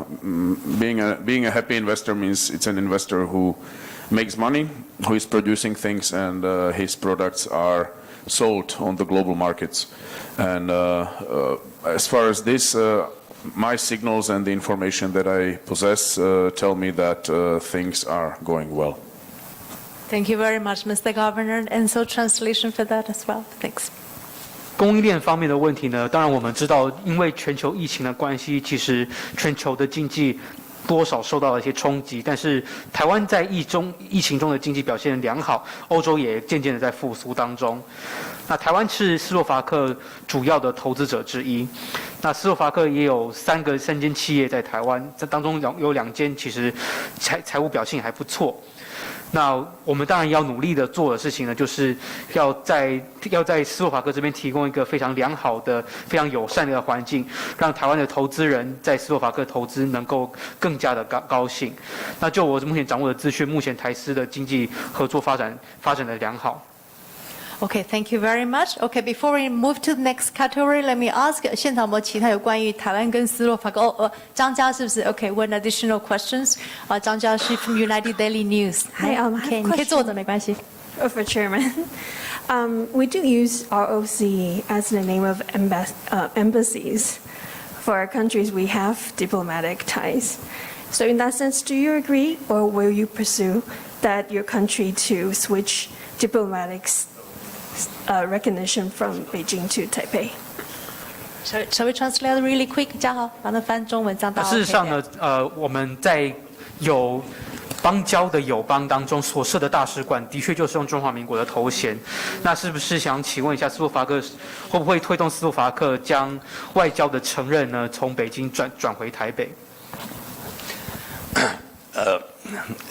Being a happy investor means it's an investor who makes money, who is producing things, and his products are sold on the global markets. And as far as this, my signals and the information that I possess tell me that things are going well. Thank you very much, Mr. Governor. And so translation for that as well. Thanks. 供应链方面的问题呢，当然我们知道，因为全球疫情的关系，其实全球的经济多少受到了一些冲击，但是台湾在疫情中的经济表现良好，欧洲也渐渐的在复苏当中。那台湾是斯洛伐克主要的投资者之一，那斯洛伐克也有3间企业在台湾，这当中有2间其实财务表现还不错。那我们当然要努力的做的事情呢，就是要在斯洛伐克这边提供一个非常良好的、非常友善的环境，让台湾的投资人在斯洛伐克投资能够更加的高兴。那就我目前掌握的资讯，目前台斯的经济合作发展的良好。Okay, thank you very much. Okay, before we move to the next category, let me ask 现场有没有其他有关于台湾跟斯洛伐克？张家是不是 ？Okay, one additional questions. 张家是 from United Daily News. Hi, okay, 你可以坐着没关系。For Chairman, we do use ROC as the name of embassies for countries we have diplomatic ties. So in that sense, do you agree, or will you pursue that your country to switch diplomatic recognition from Beijing to Taipei? Shall we translate really quick？ 嘉豪，把它翻中文，这样大家 OK 事实上呢，我们在有邦交的友邦当中所设的大使馆，的确就是用中华民国的头衔。那是不是想请问一下，斯洛伐克会不会推动斯洛伐克将外交的承认呢，从北京转回台北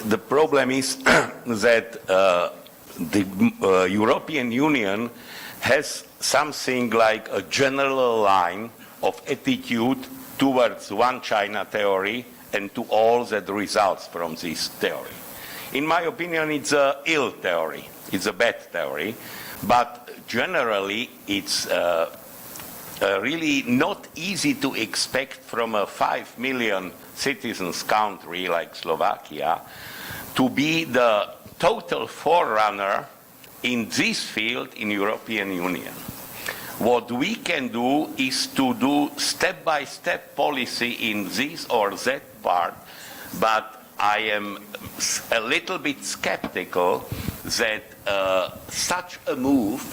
？The problem is that the European Union has something like a general line of attitude towards one China theory and to all that results from this theory. In my opinion, it's an ill theory. It's a bad theory. But generally, it's really not easy to expect from a 5 million citizens country like Slovakia to be the total forerunner in this field in European Union. What we can do is to do step-by-step policy in this or that part, but I am a little bit skeptical that such a move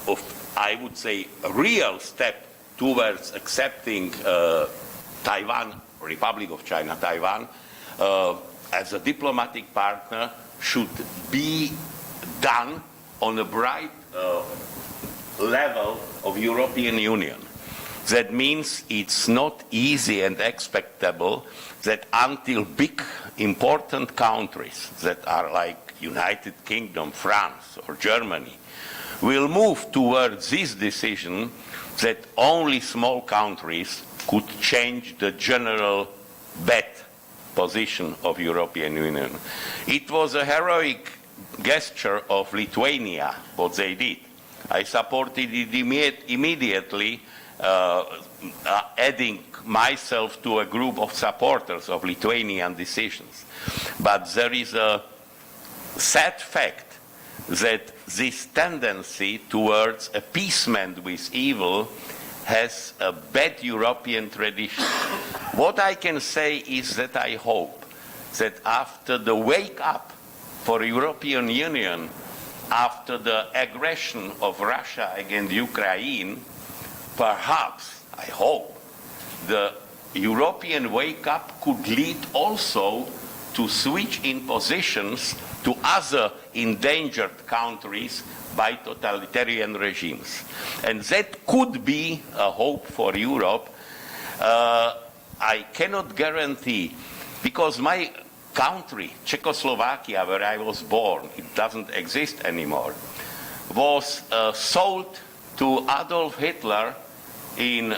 of, I would say, a real step towards accepting Taiwan, Republic of China, Taiwan, as a diplomatic partner should be done on a bright level of European Union. That means it's not easy and expectable that until big important countries that are like United Kingdom, France or Germany will move towards this decision that only small countries could change the general bad position of European Union. It was a heroic gesture of Lithuania, what they did. I supported it immediately, adding myself to a group of supporters of Lithuanian decisions. But there is a sad fact that this tendency towards appeasement with evil has a bad European tradition. What I can say is that I hope that after the wake up for European Union, after the aggression of Russia against Ukraine, perhaps, I hope, the European wake-up could lead also to switch in positions to other endangered countries by totalitarian regimes. And that could be a hope for Europe. I cannot guarantee, because my country, Czechoslovakia, where I was born, it doesn't exist anymore, was sold to Adolf Hitler in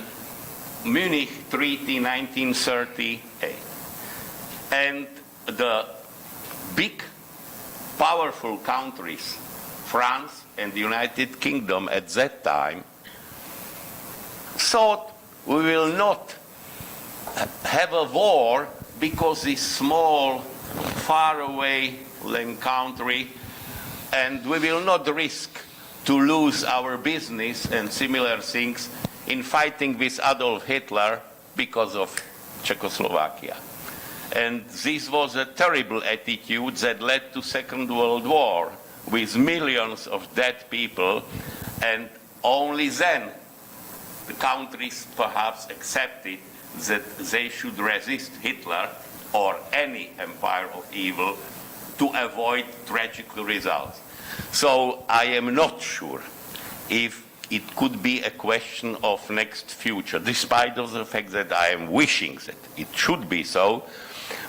Munich Treaty 1938. And the big, powerful countries, France and the United Kingdom at that time, thought we will not have a war because this small, far-away country, and we will not risk to lose our business and similar things in fighting with Adolf Hitler because of Czechoslovakia. And this was a terrible attitude that led to Second World War with millions of dead people, and only then the countries perhaps accepted that they should resist Hitler or any empire of evil to avoid tragic results. So I am not sure if it could be a question of next future, despite of the fact that I am wishing that it should be so.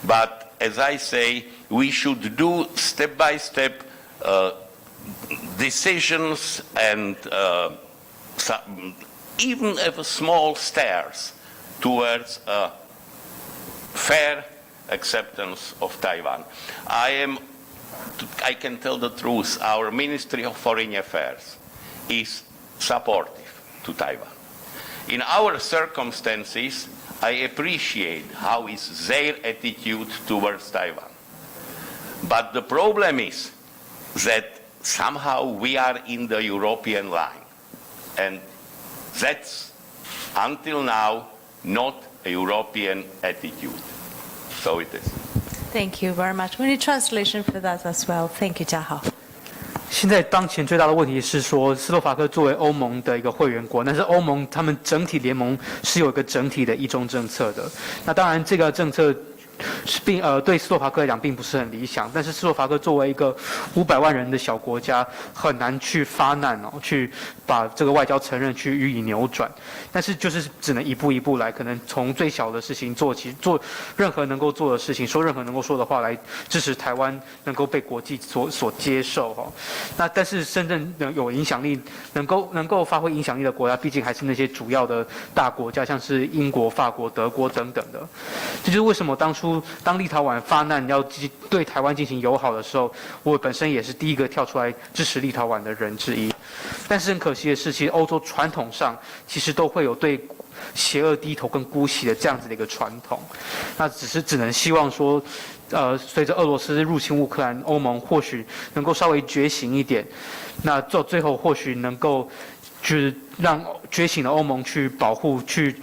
But as I say, we should do step-by-step decisions and even if small steps towards a fair acceptance of Taiwan. I can tell the truth, our Ministry of Foreign Affairs is supportive to Taiwan. In our circumstances, I appreciate how is their attitude towards Taiwan. But the problem is that somehow we are in the European line. And that's, until now, not a European attitude. So it is. Thank you very much. We need translation for that as well. Thank you, Jia Hao. 现在当前最大的问题是说，斯洛伐克作为欧盟的一个会员国，但是欧盟他们整体联盟是有一个整体的一中政策的。那当然，这个政策对斯洛伐克来讲并不是很理想，但是斯洛伐克作为一个500万人的小国家，很难去发难去把这个外交承认去予以扭转。但是就是只能一步一步来，可能从最小的事情做起，做任何能够做的事情，说任何能够说的话来支持台湾能够被国际所接受那但是真正有影响力，能够发挥影响力的国家，毕竟还是那些主要的大国家，像是英国、法国、德国等等的。这就是为什么当立陶宛发难要对台湾进行友好的时候，我本身也是第一个跳出来支持立陶宛的人之一。但是很可惜的是，其实欧洲传统上其实都会有对邪恶低头跟姑息的这样子的一个传统。那只能希望说，随着俄罗斯入侵乌克兰，欧盟或许能够稍微觉醒一点。那到最后或许能够就是让觉醒的欧盟去保护、去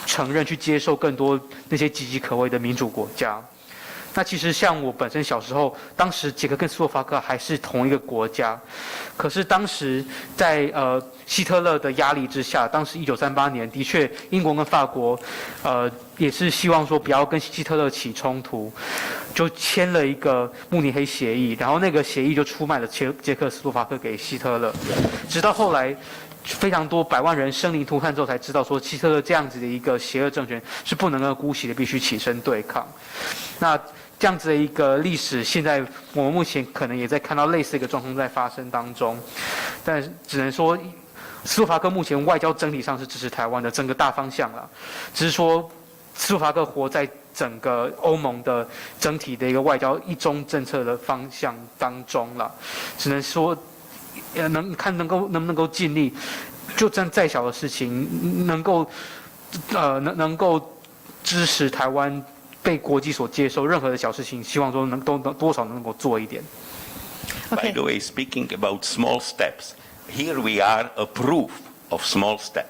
承认、去接受更多那些岌岌可危的民主国家。那其实像我本身小时候，当时捷克跟斯洛伐克还是同一个国家，可是当时在希特勒的压力之下，当时1938年的确英国跟法国也是希望说不要跟希特勒起冲突，就签了一个慕尼黑协议，然后那个协议就出卖了捷克斯洛伐克给希特勒，直到后来非常多100万人生灵涂炭之后，才知道说希特勒这样子的一个邪恶政权是不能够姑息的，必须起身对抗。那这样子的一个历史，现在我们目前可能也在看到类似的一个状况在发生当中，但只能说，斯洛伐克目前外交整体上是支持台湾的整个大方向啦，只是说斯洛伐克活在整个欧盟的整体的一个外交一中政策的方向当中了，只能说。能不能够尽力，就算再小的事情，能够支持台湾被国际所接受，任何的小事情，希望说都多少能够做一点。By the way, speaking about small steps, here we are a proof of small step,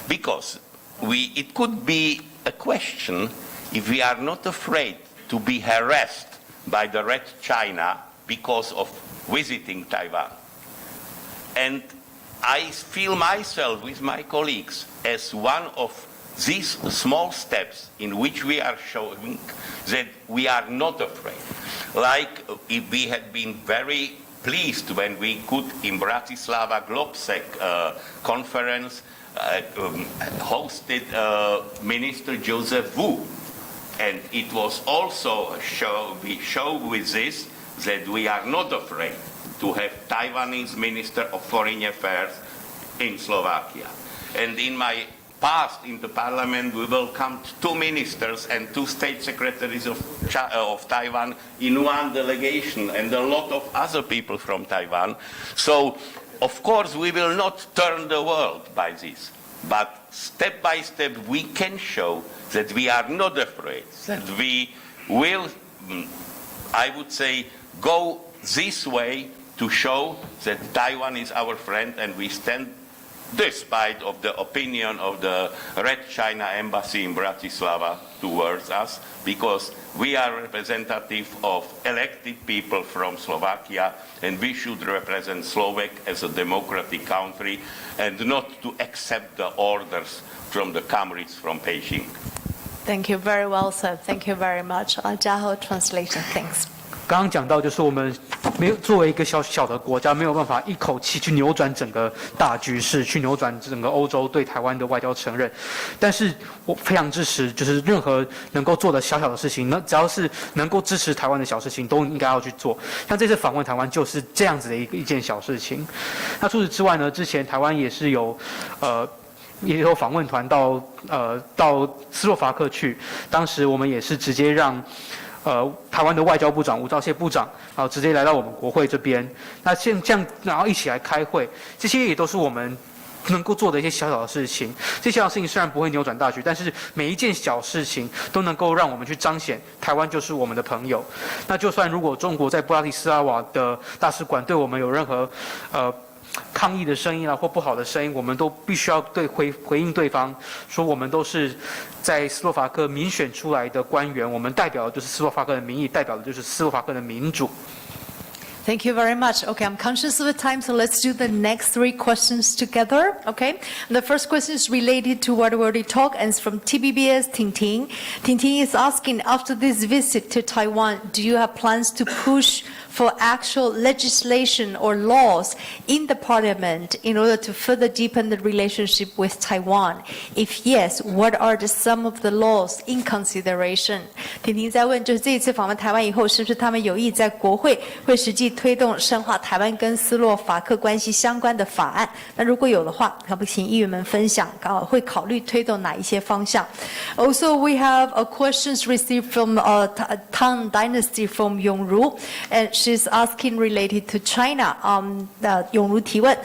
because it could be a question if we are not afraid to be harassed by the Red China because of visiting Taiwan. And I feel myself with my colleagues as one of these small steps in which we are showing that we are not afraid. Like we had been very pleased when we could in Bratislava Globsec conference hosted Minister Joseph Wu. And it was also we show with this that we are not afraid to have Taiwanese Minister of Foreign Affairs in Slovakia. And in my past in the parliament, we welcomed 2 ministers and 2 state secretaries of Taiwan in one delegation and a lot of other people from Taiwan. So, of course, we will not turn the world by this. But step by step, we can show that we are not afraid, that we will, I would say, go this way to show that Taiwan is our friend and we stand despite of the opinion of the Red China Embassy in Bratislava towards us, because we are representative of elected people from Slovakia and we should represent Slovak as a democratic country and not to accept the orders from the comrades from Beijing. Thank you, very well said. Thank you very much. Jaho translation, thanks. 刚刚讲到，就是我们没有作为一个小小的国家，没有办法一口气去扭转整个大局势，去扭转整个欧洲对台湾的外交承认。但是我非常支持，就是任何能够做的小小的事情，只要是能够支持台湾的小事情，都应该要去做。像这次访问台湾就是这样子的一件小事情。那除此之外呢，之前台湾也是有也有访问团到斯洛伐克去，当时我们也是直接让。台湾的外交部长吴钊燮部长，然后直接来到我们国会这边，那这样，然后一起来开会，这些也都是我们能够做的一些小小的事情。这些小事情虽然不会扭转大局，但是每一件小事情都能够让我们去彰显台湾就是我们的朋友。那就算如果中国在布拉提斯拉瓦的大使馆对我们有任何抗议的声音啊，或不好的声音，我们都必须要回应对方，说我们都是在斯洛伐克民选出来的官员，我们代表的就是斯洛伐克的民意，代表的就是斯洛伐克的民主。Thank you very much. Okay, I'm conscious of the time, so let's do the next 3 questions together. Okay, and the first question is related to what we already talked, and it's from TBBS Ting Ting. Ting Ting is asking, after this visit to Taiwan, do you have plans to push for actual legislation or laws in the parliament in order to further deepen the relationship with Taiwan? If yes, what are some of the laws in consideration? 婷婷在问，就是这一次访问台湾以后，是不是他们有意在国会会实际推动深化台湾跟斯洛伐克关系相关的法案？那如果有的话，可不可以请议员们分享，会考虑推动哪一些方向？ Also, we have questions received from Tang Dynasty from Yongru, and she's asking related to China. 永如提问，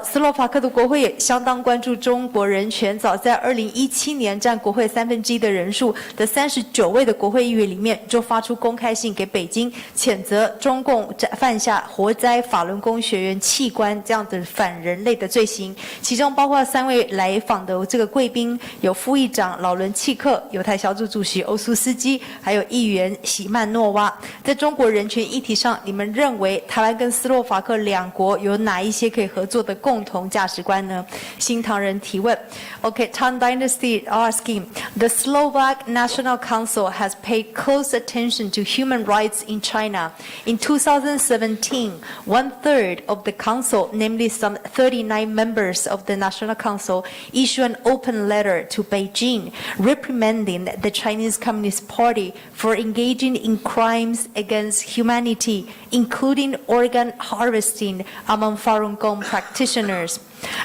斯洛伐克的国会也相当关注中国人权。早在2017年，占国会1/3的人数的39位的国会议员里面，就发出公开信给北京，谴责中共犯下活摘法轮功学员器官这样的反人类的罪行。其中包括3位来访的这个贵宾，有副议长老伦契克、犹太小组主席欧苏斯基，还有议员席曼诺娃。在中国人权议题上，你们认为台湾跟斯洛伐克两国有哪一些可以合作的共同价值观呢？新唐人提问。Okay, Tang Dynasty asking, the Slovak National Council has paid close attention to human rights in China. In 2017, 1/3 of the council, namely some 39 members of the National Council, issued an open letter to Beijing reprimanding the Chinese Communist Party for engaging in crimes against humanity, including organ harvesting among Falun Gong practitioners.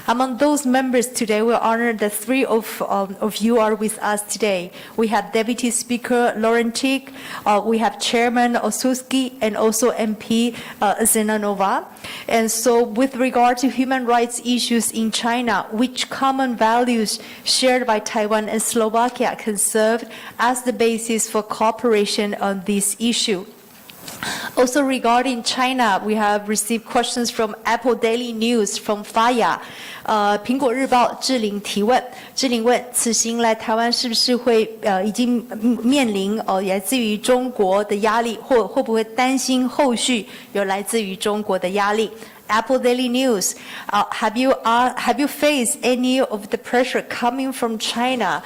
Among those members today, we're honored that 3 of you are with us today. We have Deputy Speaker Laurentik, we have Chairman Osuski, and also MP Zenanova. And so with regard to human rights issues in China, which common values shared by Taiwan and Slovakia can serve as the basis for cooperation on this issue? Also regarding China, we have received questions from Apple Daily News from Faya. 苹果日报志玲提问，志玲问：此行来台湾是不是会已经面临来自于中国的压力，或会不会担心后续有来自于中国的压力？ Apple Daily News, have you faced any of the pressure coming from China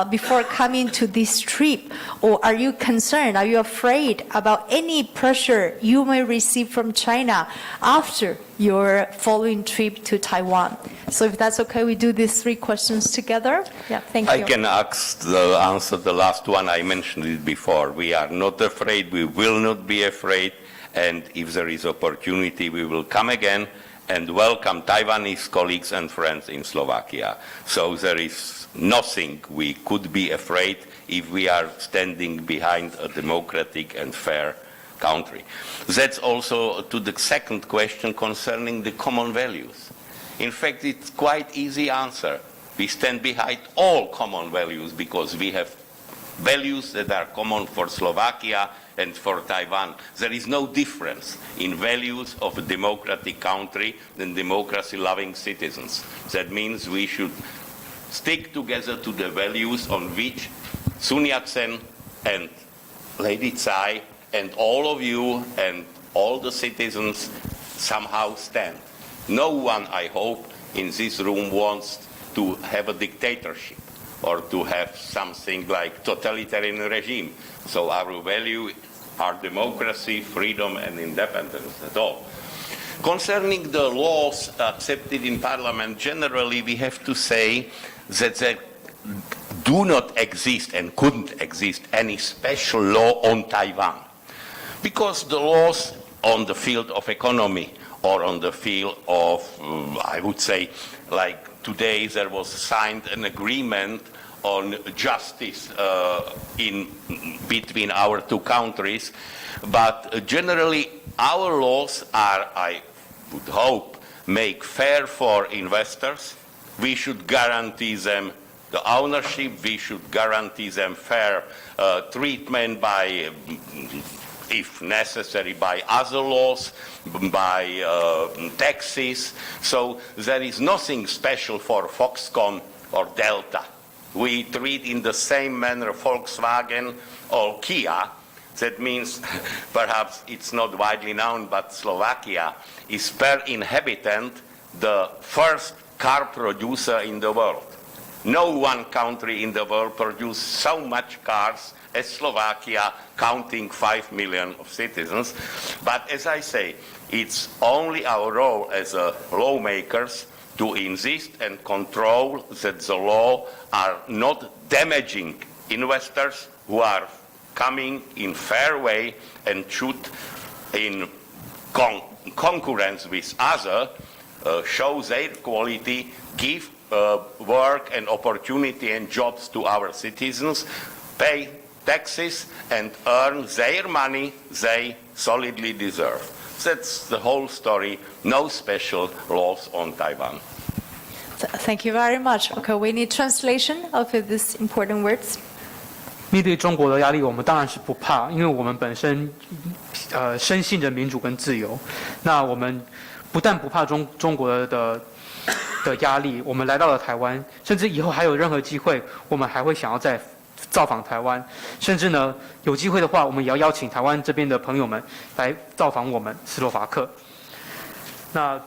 before coming to this trip, or are you concerned? Are you afraid about any pressure you may receive from China after your following trip to Taiwan? So, if that's okay, we do these 3 questions together. Yeah, thank you. I can answer the last one. I mentioned it before. We are not afraid. We will not be afraid. And if there is opportunity, we will come again and welcome Taiwanese colleagues and friends in Slovakia. So there is nothing we could be afraid if we are standing behind a democratic and fair country. That's also to the second question concerning the common values. In fact, it's quite easy answer. We stand behind all common values because we have values that are common for Slovakia and for Taiwan. There is no difference in values of a democratic country than democracy-loving citizens. That means we should stick together to the values on which Sun Yat-sen and Lady Tsai and all of you and all the citizens somehow stand. No one, I hope, in this room wants to have a dictatorship or to have something like totalitarian regime. So our value are democracy, freedom, and independence at all. Concerning the laws accepted in Parliament, generally we have to say that there do not exist and couldn't exist any special law on Taiwan. Because the laws on the field of economy or on the field of, I would say, like today there was signed an agreement on justice between our 2 countries, but generally our laws are, I would hope, make fair for investors. We should guarantee them the ownership, we should guarantee them fair treatment by, if necessary, by other laws, by taxes. So there is nothing special for Foxconn or Delta. We treat in the same manner Volkswagen or Kia That means, perhaps it's not widely known, but Slovakia is per inhabitant the first car producer in the world. No one country in the world produces so much cars as Slovakia, counting 5 million of citizens. But as I say, it's only our role as lawmakers to insist and control that the law are not damaging investors who are coming in fair way and should, in concurrence with others, show their quality, give work and opportunity and jobs to our citizens, pay taxes and earn their money they solidly deserve. That's the whole story. No special laws on Taiwan. Thank you very much. Okay, we need translation of these important words. 面对中国的压力，我们当然是不怕，因为我们本身深信着民主跟自由。那我们不但不怕中国的压力，我们来到了台湾，甚至以后还有任何机会，我们还会想要再造访台湾，甚至呢有机会的话，我们也要邀请台湾这边的朋友们来造访我们斯洛伐克。那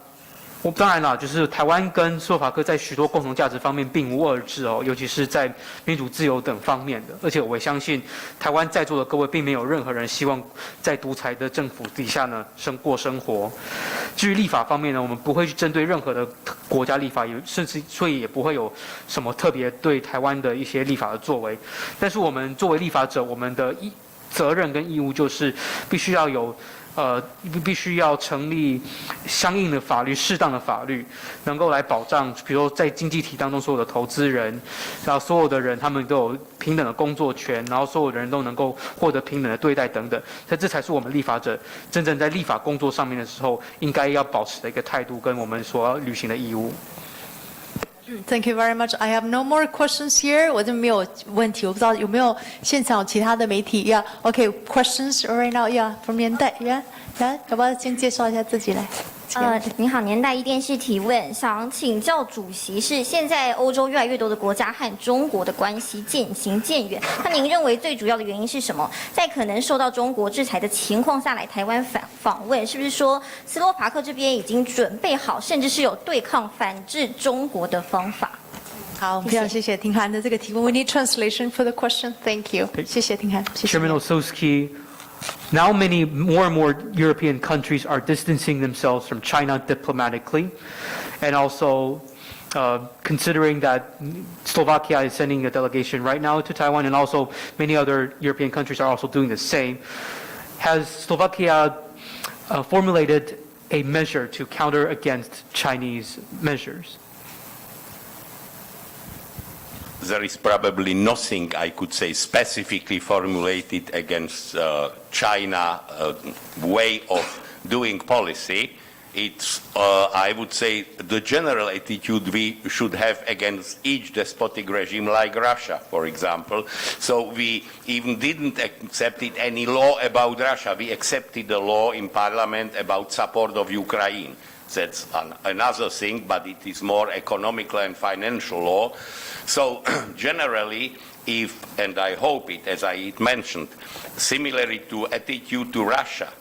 当然啦，就是台湾跟斯洛伐克在许多共同价值方面并无二致哦，尤其是在民主自由等方面的。而且我也相信，台湾在座的各位并没有任何人希望在独裁的政府底下呢过生活。至于立法方面呢，我们不会去针对任何的国家立法，甚至所以也不会有什么特别对台湾的一些立法的作为。但是我们作为立法者，我们的责任跟义务就是必须要成立相应的法律，适当的法律，能够来保障，比如说在经济体当中所有的投资人，然后所有的人他们都有平等的工作权，然后所有的人都能够获得平等的对待等等。这才是我们立法者真正在立法工作上面的时候应该要保持的一个态度，跟我们所要履行的义务。Thank you very much. I have no more questions here. 我这没有问题，我不知道有没有现场有其他的媒体 ？Yeah, okay. Questions right now? Yeah, from 年代 Yeah, yeah. 要不要先介绍一下自己来？你好，年代一电视提问，想请教主席是现在欧洲越来越多的国家和中国的关系渐行渐远，那您认为最主要的原因是什么？在可能受到中国制裁的情况下来台湾访问，是不是说斯洛伐克这边已经准备好，甚至是有对抗反制中国的方法？好，非常谢谢廷涵的这个提问。We need translation for the question. Thank you. 谢谢廷涵。Chairman Osowski. Now more and more European countries are distancing themselves from China diplomatically, and also considering that Slovakia is sending a delegation right now to Taiwan, and also many other European countries are also doing the same. Has Slovakia formulated a measure to counter against Chinese measures? There is probably nothing I could say specifically formulated against China way of doing policy. It's, I would say, the general attitude we should have against each despotic regime like Russia, for example. So we even didn't accept any law about Russia. We accepted a law in parliament about support of Ukraine. That's another thing, but it is more economical and financial law. So generally, if, and I hope it, as I mentioned, similarly to attitude to Russia,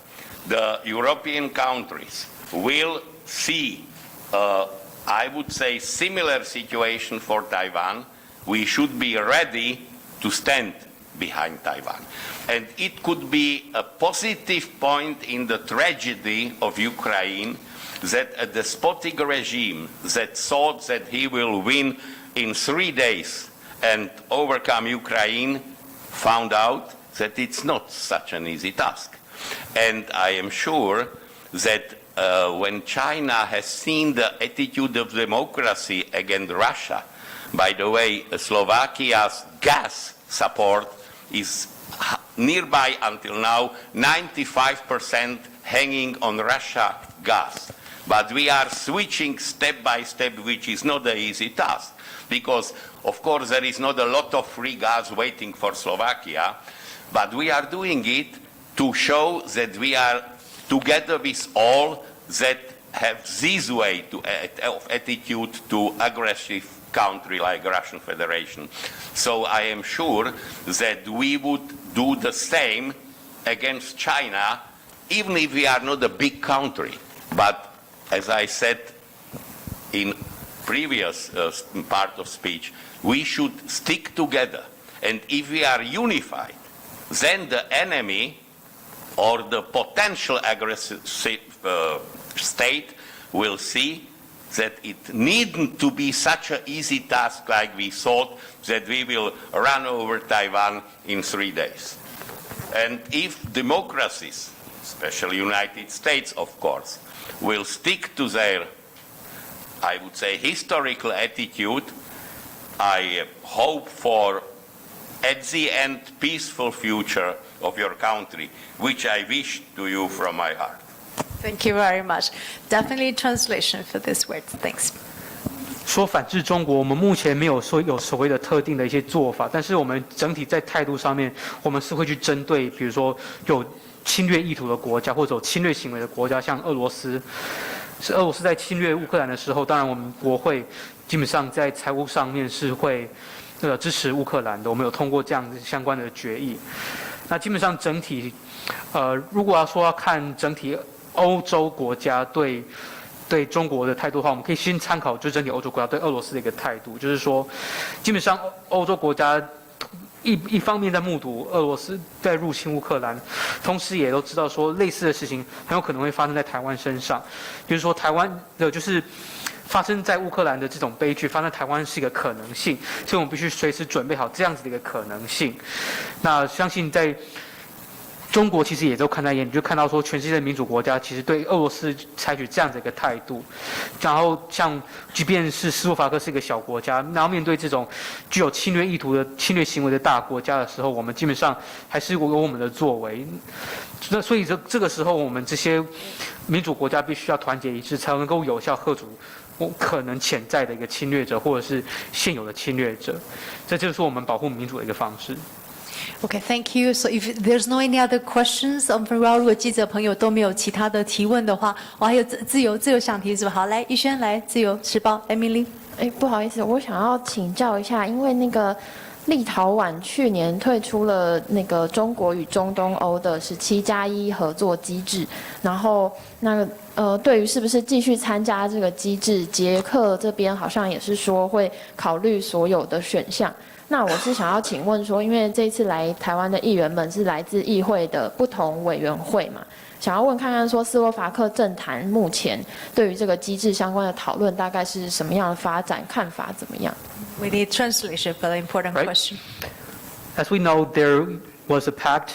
the European countries will see, I would say, similar situation for Taiwan. We should be ready to stand behind Taiwan. And it could be a positive point in the tragedy of Ukraine that a despotic regime that thought that he will win in 3 days and overcome Ukraine found out that it's not such an easy task. And I am sure that when China has seen the attitude of democracy against Russia, by the way, Slovakia's gas support is nearby until now 95% hanging on Russia gas. But we are switching step by step, which is not an easy task. Because, of course, there is not a lot of free gas waiting for Slovakia, but we are doing it to show that we are together with all that have this way of attitude to aggressive country like Russian Federation. So I am sure that we would do the same against China, even if we are not a big country. But as I said in previous part of speech, we should stick together. And if we are unified, then the enemy or the potential aggressive state will see that it needn't to be such an easy task like we thought, that we will run over Taiwan in 3 days. And if democracies, especially United States, of course, will stick to their, I would say, historical attitude, I hope for, at the end, peaceful future of your country, which I wish to you from my heart. Thank you very much. Definitely translation for this word. Thanks. 说反制中国，我们目前没有说有所谓的特定的一些做法，但是我们整体在态度上面，我们是会去针对，比如说有侵略意图的国家或者有侵略行为的国家，像俄罗斯。是俄罗斯在侵略乌克兰的时候，当然我们国会基本上在财务上面是会支持乌克兰的，我们有通过这样相关的决议。那基本上整体，如果要看整体欧洲国家对中国的态度的话，我们可以先参考就是整体欧洲国家对俄罗斯的一个态度，就是说，基本上欧洲国家一方面在目睹俄罗斯在入侵乌克兰，同时也都知道说类似的事情很有可能会发生在台湾身上，就是说台湾的就是发生在乌克兰的这种悲剧发生在台湾是一个可能性，所以我们必须随时准备好这样子的一个可能性。那相信在中国其实也都看在眼里，就看到说全世界的民主国家其实对俄罗斯采取这样的一个态度，然后像即便是斯洛伐克是一个小国家，然后面对这种具有侵略意图的侵略行为的大国家的时候，我们基本上还是有我们的作为。那所以这个时候，我们这些民主国家必须要团结一致，才能够有效遏阻可能潜在的一个侵略者或者是现有的侵略者，这就是我们保护民主的一个方式。Okay, thank you. So if there's no any other questions, 如果记者朋友都没有其他的提问的话，我还有自由想提是吧？好，来逸轩来自由时报 Emily。不好意思，我想要请教一下，因为那个立陶宛去年退出了那个中国与中东欧的17+1合作机制，然后对于是不是继续参加这个机制，捷克这边好像也是说会考虑所有的选项。那我是想要请问说，因为这次来台湾的议员们是来自议会的不同委员会嘛，想要问看看说斯洛伐克政坛目前对于这个机制相关的讨论大概是什么样的发展，看法怎么样 ？We need translation for the important question. As we know, there was a pact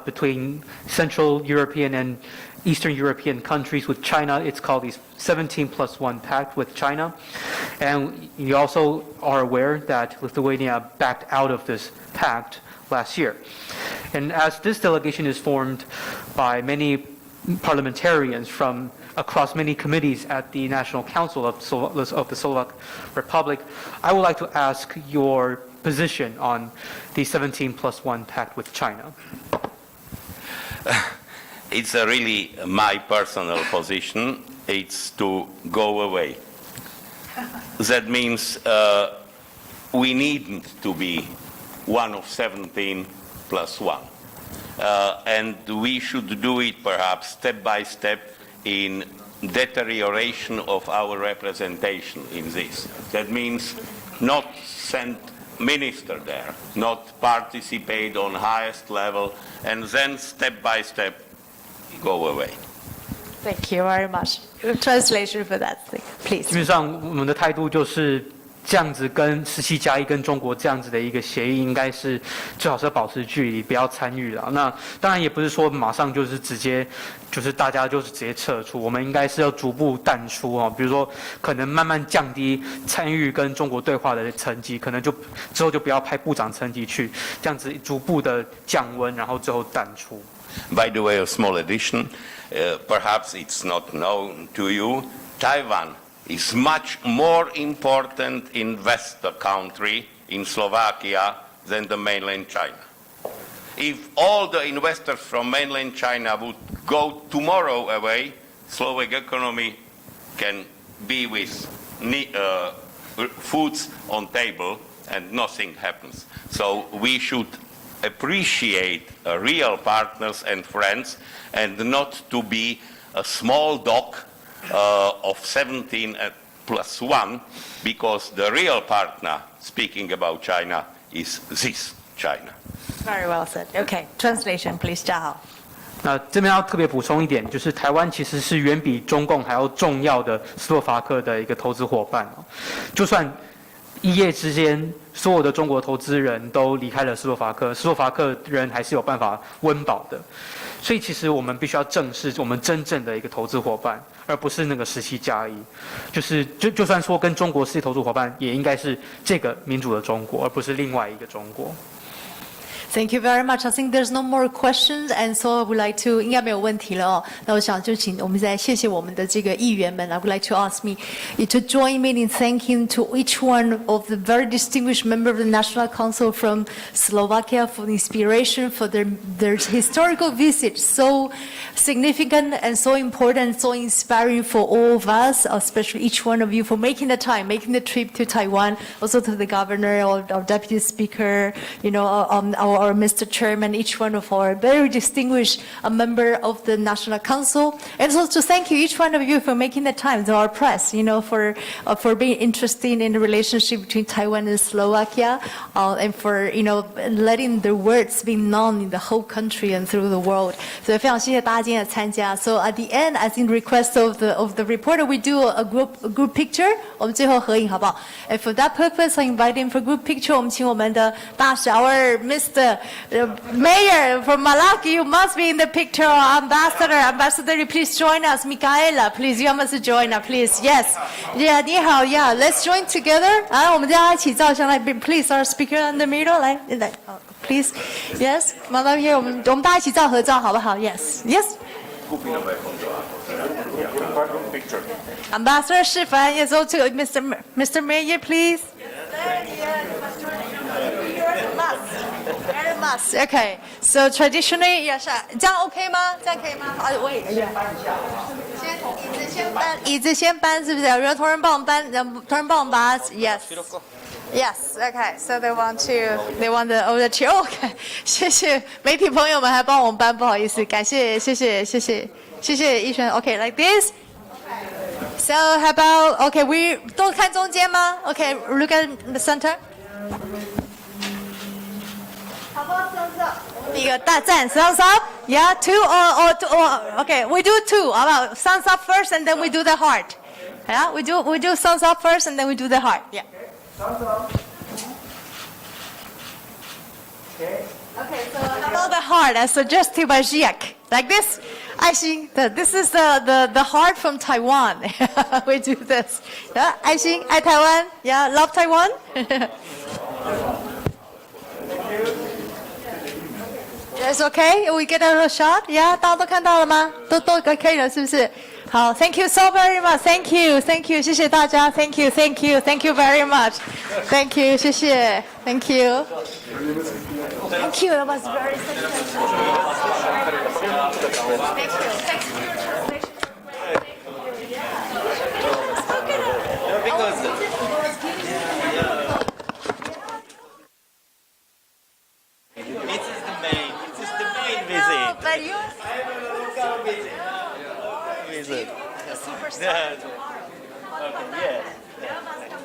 between Central European and Eastern European countries with China. It's called the 17+1 pact with China. And you also are aware that Lithuania backed out of this pact last year. And as this delegation is formed by many parliamentarians from across many committees at the National Council of the Slovak Republic, I would like to ask your position on the 17+1 pact with China. It's really my personal position. It's to go away. That means we needn't to be one of 17+1. And we should do it perhaps step by step in deterioration of our representation in this. That means not send minister there, not participate on highest level, and then step by step go away. Thank you very much. Translation for that, please. 基本上我们的态度就是这样子，跟17+1跟中国这样子的一个协议，应该是最好是要保持距离，不要参与了。那当然也不是说马上就是直接，就是大家就是直接撤出，我们应该是要逐步淡出哦。比如说，可能慢慢降低参与跟中国对话的层级，可能就之后就不要派部长层级去，这样子逐步的降温，然后最后淡出。By the way, a small addition, perhaps it's not known to you, Taiwan is much more important investor country in Slovakia than the mainland China. If all the investors from mainland China would go tomorrow away, Slovak economy can be with foods on table and nothing happens. So we should appreciate real partners and friends and not to be a small dog of 17 plus 1, because the real partner, speaking about China, is this China. Very well said. Okay, translation, please, 嘉豪。那这边要特别补充一点，就是台湾其实是远比中共还要重要的斯洛伐克的一个投资伙伴哦。就算一夜之间所有的中国投资人都离开了斯洛伐克，斯洛伐克人还是有办法温饱的。所以其实我们必须要正视我们真正的一个投资伙伴，而不是那个17+1。就算说跟中国是投资伙伴，也应该是这个民主的中国，而不是另外一个中国。Thank you very much. I think there's no more questions, and so I would like to 应该没有问题了哦。那我想就请我们再谢谢我们的这个议员们。I would like to ask me to join me in thanking to each one of the very distinguished member of the National Council from Slovakia for the inspiration, for their historical visit, so significant and so important, so inspiring for all of us, especially each one of you for making the time, making the trip to Taiwan. Also to the governor, our deputy speaker, our Mr. Chairman, each one of our very distinguished member of the National Council. And also to thank you, each one of you, for making the time, to our press, for being interested in the relationship between Taiwan and Slovakia, and for, letting the words be known in the whole country and through the world. So 非常谢谢大家今天的参加. So at the end, I think request of the reporter, we do a group picture. 我们最后合影好不好? And for that purpose, I invite him for group picture. 我们请我们的大使 our Mr. Mayor from Malawi, you must be in the picture. Ambassador, please join us. Michaela, please, you must join us, please. Yes. Yeah, 你好, yeah. Let's join together. 我们大家一起照相来 please, our speaker in the middle. 来 please. Yes. 麻烦 here, 我们大家一起照合照好不好? Yes. Yes. Ambassador 示范 yes, also Mr. Mayor, please. Very much. Okay. So traditionally, yes. 这样 OK 吗？这样可以吗？我也椅子先搬，是不是？有人同仁帮我们搬，同仁帮我们把它 yes. Yes. Okay. So they want the chair. Okay. 谢谢媒体朋友们还帮我们搬，不好意思，感谢，谢谢逸轩。Okay, like this. So how about okay? We 都看中间吗 ？Okay, look at the center. 好不好？一个大赞 thumbs up. Yeah, two or okay. We do two. 好不好 ？Thumbs up first, and then we do the heart. Yeah, we do thumbs up first, and then we do the heart. Yeah. Thumbs up. Okay. Okay. So how about the heart as suggested by Ziyech? Like this. I see that this is the heart from Taiwan. We do this. Yeah, 爱心爱台湾. Yeah, love Taiwan. Yes, okay. We get a shot. Yeah, 大家都看到了吗？都可以了，是不是？好 ，Thank you so very much. Thank you, 谢谢大家。Thank you very much. Thank you, 谢谢。Thank you. Thank you. That was very successful. Thank you. Thanks for your translation. But you visit. The superstar. Yes.